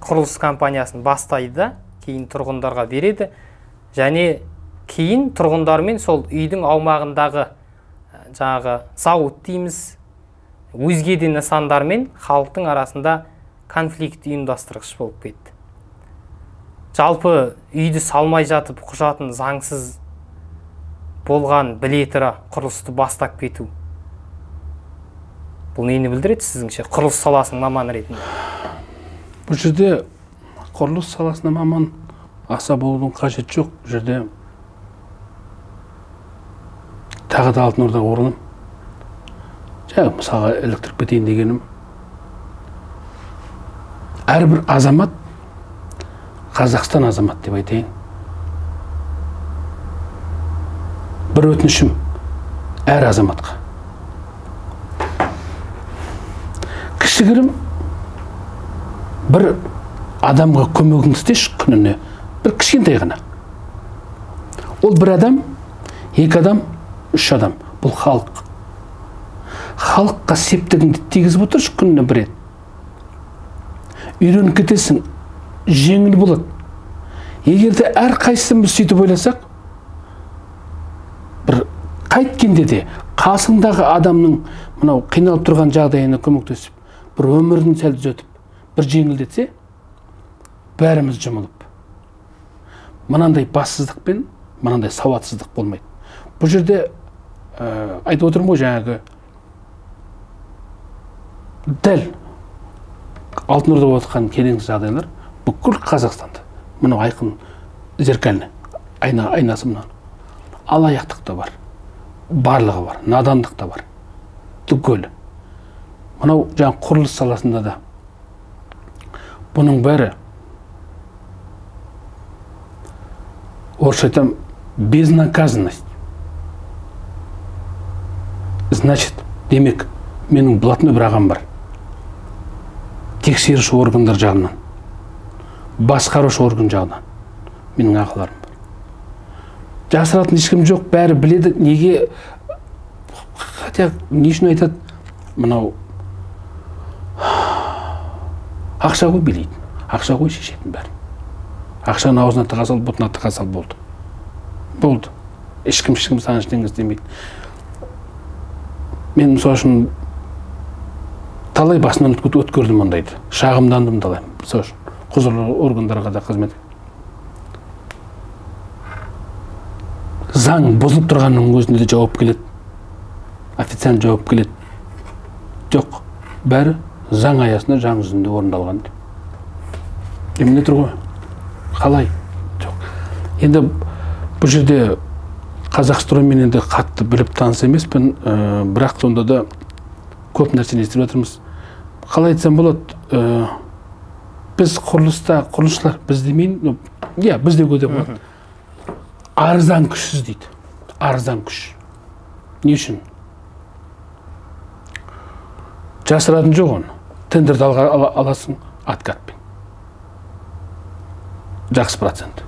құрылыс компаниясын бастайды, кейін тұрғындарға береді, және кейін тұрғындармен сол үйдің аумағындағы жаңағы зауыт дейміз, өзге де нысандармен халықтың арасында конфликт ұйымдастырғыш болып кетті. Жалпы үйді салмай жатып құжатын заңсыз болған біле тұра құрылысты бастап кету. Бұл нені білдіреді сізіңше, құрылыс саласының маманы ретінде? Бұл жерде құрылыс саласына маман аса болудың қажет жоқ. Бұл жерде тағы да алтын ордаға оралым. Мысалға электр кетейін дегенім. Әрбір азамат Қазақстан азамат деп айтайын. Бір өтінішім әр азаматқа. Кішігірім бір адамға көмегіңді істеші күніне, бір кішкентай ғана. Ол бір адам, екі адам, үш адам. Бұл халық. Халыққа септігіңді тигізіп отыршы күніне бір рет. Үйреніп кетесің, жеңіл болады. Егер де әр қайсымыз сөйтіп ойласақ, бір қайткенде де қасыңдағы адамның мынау қиналып тұрған жағдайына көмектесіп, бір өмірін сәл түзетіп, бір жеңілдетсе, бәріміз жұмылып. Мынандай бассыздықпен, мынандай сауатсыздық болмайды. Бұл жерде айтып отырмын ғой, жаңағы дәл алтын орда болып жатқан келеңсіз жағдайлар бүкіл Қазақстанда. Мынау айқын зеркальный айнасы мынау. Алаяқтық та бар, барлығы бар, надандық та бар. Түгел. Мынау жаңа құрылыс саласында да бұның бәрі орысша айтам, безнаказанность. Значит, демек, менің блатной бір ағам бар. Тексеруші органдар жағынан, басқарушы орган жағынан менің ағаларым бар. Жасыратын ешкім жоқ, бәрі біледі. Неге? Хотя не үшін айтады? Мынау ақша ғой билейді, ақша ғой шешетін бәрі. Ақшаны аузына тыға сал, бұтына тыға сал, болды. Болды. Ешкім саған ештеңе істемейді. Мен мысалы үшін талай басынан өткердім ондайды. Шағымдандым талай. Мысалы үшін құзырлы органдарға да қызмет. Заң бұзылып тұрғанның өзінде де жауап келеді. Официант жауап келеді. Жоқ, бәрі заң аясында заң жүзінде орындалған. Еміне тұр ғой. Қалай? Жоқ. Енді бұл жерде Қазақстроймен енді қатты біліп таныс емеспін, бірақ сонда да көп нәрсені естіп жатырмыз. Қалай айтсам болады, біз құрылысшылар, біз демейін, біз де көде болады. Арзан күшсіз дейді. Арзан күш. Не үшін? Жасыратын жоқ оны. Тендерді аласың откатпен. Жақсы процент.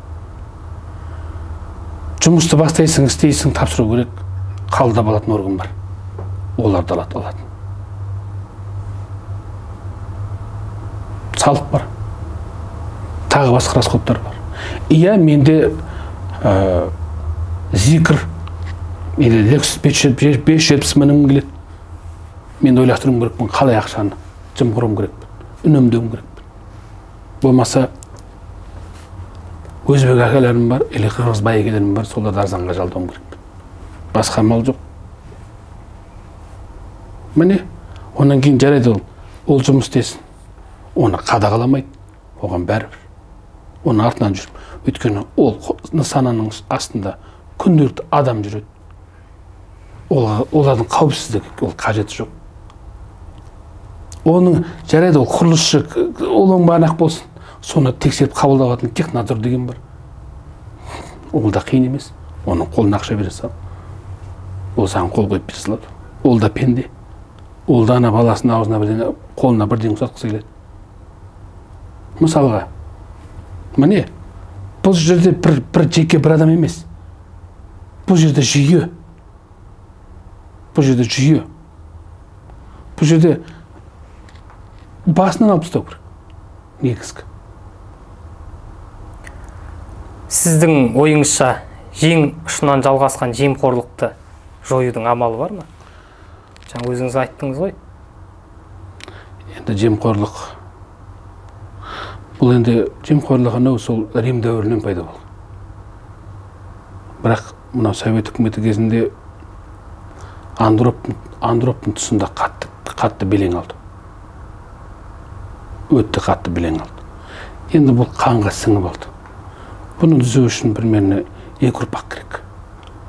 Жұмысты бастайсың, істейсің, тапсыру керек. Қабылдап алатын орган бар. Оларды алатын. Салық бар. Тағы басқа расходтар бар. Иә, менде зикр Или Lexus 570 мінім келеді. Мен ойластыруым керекпін, қалай ақшаны жымқыруым керекпін, үнемдеуім керекпін. Болмаса өзбек әкелерім бар, или қырғыз байекелерім бар, соларды арзанға жалдауым керекпін. Басқа амал жоқ. Міне, онан кейін жарайды ол жұмыс істесін. Оны қадағаламайды, оған бәрібір. Оның артынан жүріп, өйткені ол нысананың астында күнделікті адам жүреді. Олардың қауіпсіздігі, ол қажеті жоқ. Оның жарайды ол құрылысшы, олың бағанақ болсын, соны тексеріп қабылдап алатын технадзор деген бар. Ол да қиын емес. Оның қолына ақша бере сал. Ол саған қол қойып бере салады. Ол да пенде. Ол да ана баласының аузына бірдеңе, қолына бірдеңе ұстатқысы келеді. Мысалға, міне, бұл жерде бір жеке бір адам емес. Бұл жерде жүйе. Бұл жерде жүйе. Бұл жерде басынан алып тастау керек. Негізгі. Сіздің ойыңызша ең ұшынан жалғасқан жемқорлықты жоюдың амалы бар ма? Жаңа өзіңіз айттыңыз ғой. Енді жемқорлық. Бұл енді жемқорлық анау сол Рим дәуірінен пайда болды. Бірақ мынау Совет үкіметі кезінде Андроптың тұсында қатты белең алды. Өтті қатты белең алды. Енді бұл қанға сіңіп алды. Бұны түзеу үшін примерно 2 ұрпақ керек.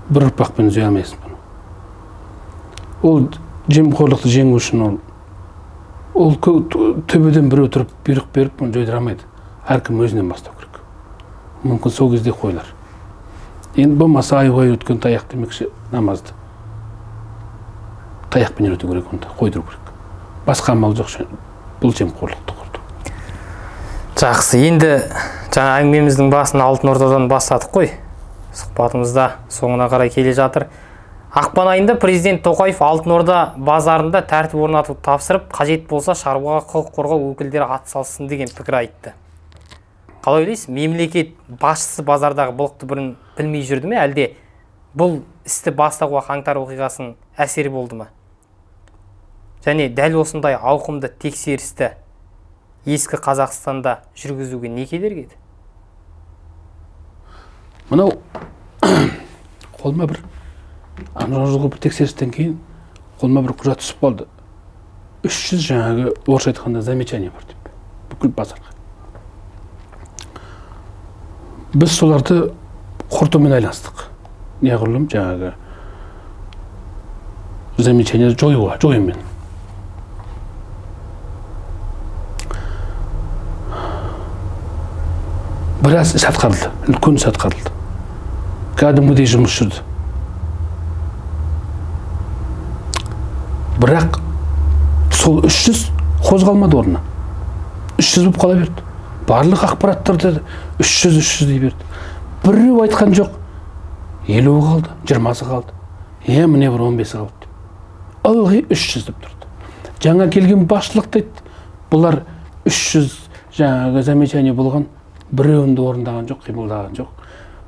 Бір ұрпақпен түзей алмайсың бұны. Ол жемқорлықты жеңу үшін ол төбеден біреу тұрып бұйрық беріп бұны жойдыра алмайды. Әркім өзінен бастау керек. Мүмкін сол кезде қойылар. Енді болмаса ай-ғай өткен таяқ демекші намазды. Таяқпен үйрету керек онда, қойдыру керек. Басқа амал жоқ, бұл жемқорлықты құрды. Жақсы, енді жаңа әңгімеміздің басын Алтын Ордадан бастадық қой. Сұхбатымызда соңына қарай келе жатыр. Ақпан айында президент Тоқаев Алтын Орда базарында тәртіп орнатуды тапсырып, қажет болса шаруаға құқық қорғау өкілдері атсалыссын деген пікір айтты. Қалай ойлайсыз, мемлекет басшысы базардағы былықты бірін білмей жүрді ме, әлде бұл істі бастауға қаңтар оқиғасының әсері болды ма? Және дәл осындай ауқымды тексерісті ескі Қазақстанда жүргізуге не кедергі еді? Мынау қолыма бір тексерістен кейін қолыма бір құжат түсіп қалды. 300 жаңағы орысша айтқанда замечание бар деп. Бүкіл базарға. Біз соларды құртумен айланыстық. Неғұрлым жаңағы замечание жоюмен. Біраз іс атқарылды, үлкен іс атқарылды. Кәдімгідей жұмыс жүрді. Бірақ сол 300 қозғалмады орнына. 300 болып қала берді. Барлық ақпараттарды 300 дей берді. Біреу айтқан жоқ. 50 қалды, 20 қалды. Міне бір 15 қалды. Ылғи 300 деп тұрды. Жаңа келген басшылық дейді, бұлар 300 жаңағы замечание болған, біреуінде орындаған жоқ, қимылдаған жоқ.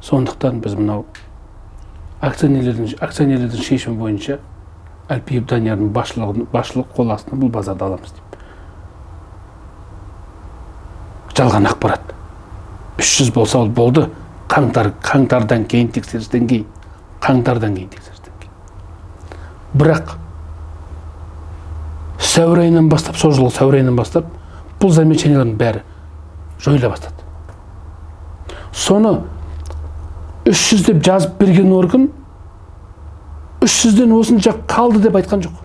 Сондықтан біз мынау акционерлердің шешімі бойынша Әлпиев Даниярдың басшылық қол астына бұл базарды аламыз деп. Жалған ақпарат. 300 болса ол болды. Қаңтардан кейін тексерістен кейін. Бірақ сәуір айынан бастап, сол жылғы сәуір айынан бастап, бұл замечаниялардың бәрі жойыла бастады. Соны 300 деп жазып берген орган 300-ден осынша қалды деп айтқан жоқ.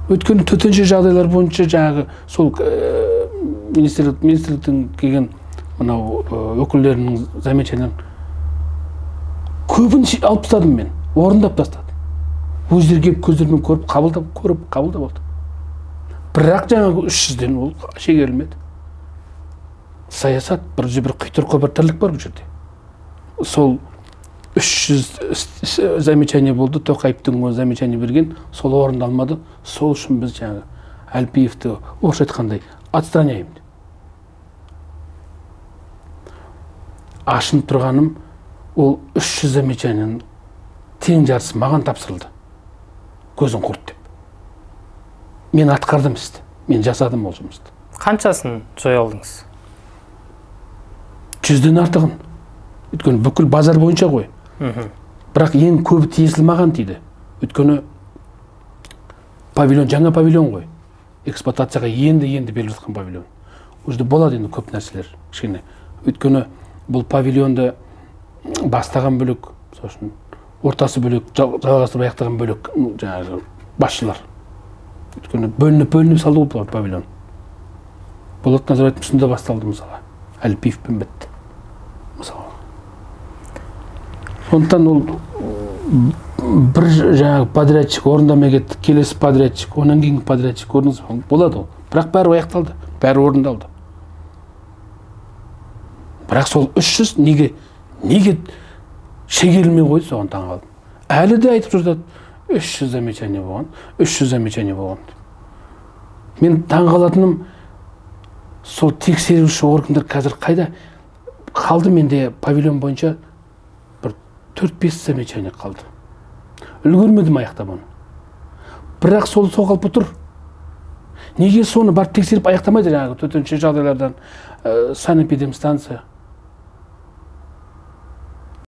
Өткені төтенше жағдайлар бойынша жаңағы сол министрліктің келген мынау өкілдерінің замечанияларын көбін алып тастадым мен, орындап тастадым. Өздері келіп көздерімен көріп қабылдап алды. Бірақ жаңағы 300-ден ол шегерілмеді. Саясат, бір құйтырқы бір тірлік бар бұл жерде. Сол 300 замечание болды, Тоқаевтың замечание берген, сол орындалмады. Сол үшін біз жаңағы Әлпиевті орысша айтқандай отстраняем. Ашынып тұрғаным, ол 300 замечанияның тең жартысы маған тапсырылды. Көзін құрт деп. Мен атқардым істі. Мен жасадым ол жұмысты. Қаншасын жоя алдыңыз? 100-ден артығын. Өйткені бүкіл базар бойынша ғой. Бірақ ең көбі тиесілі маған тиді. Өйткені павильон, жаңа павильон ғой. Эксплуатацияға енді беріліп жатқан павильон. Уже болады енді көп нәрселер кішкене. Өйткені бұл павильонды бастаған бөлек, сосын ортасы бөлек, жалғастырып аяқтаған бөлек жаңағы басшылар. Өйткені бөлініп салды бұл павильон. Болат Назарбаевтың тұсында басталды мысалы. Әлпиевпен бітті. Мысалы. Сондықтан ол бір жаңағы подрядчик орындамай кетті, келесі подрядчик, онан кейін подрядчик орындаса болады ол. Бірақ бәрі аяқталды, бәрі орындалды. Бірақ сол 300 неге шегерілмей қойды, соған таңғалдым. Әлі де айтып жатады, 300 замечание болған, 300 замечание болған. Мен таңғалатыным, сол тексеруші органдар қазір қайда? Қалды менде павильон бойынша бір 4-5 замечание қалды. Үлгермедім аяқтап оны. Бірақ сол қалпы тұр. Неге соны барып тексеріп аяқтамайды жаңағы төтенше жағдайлардан санэпидемстанция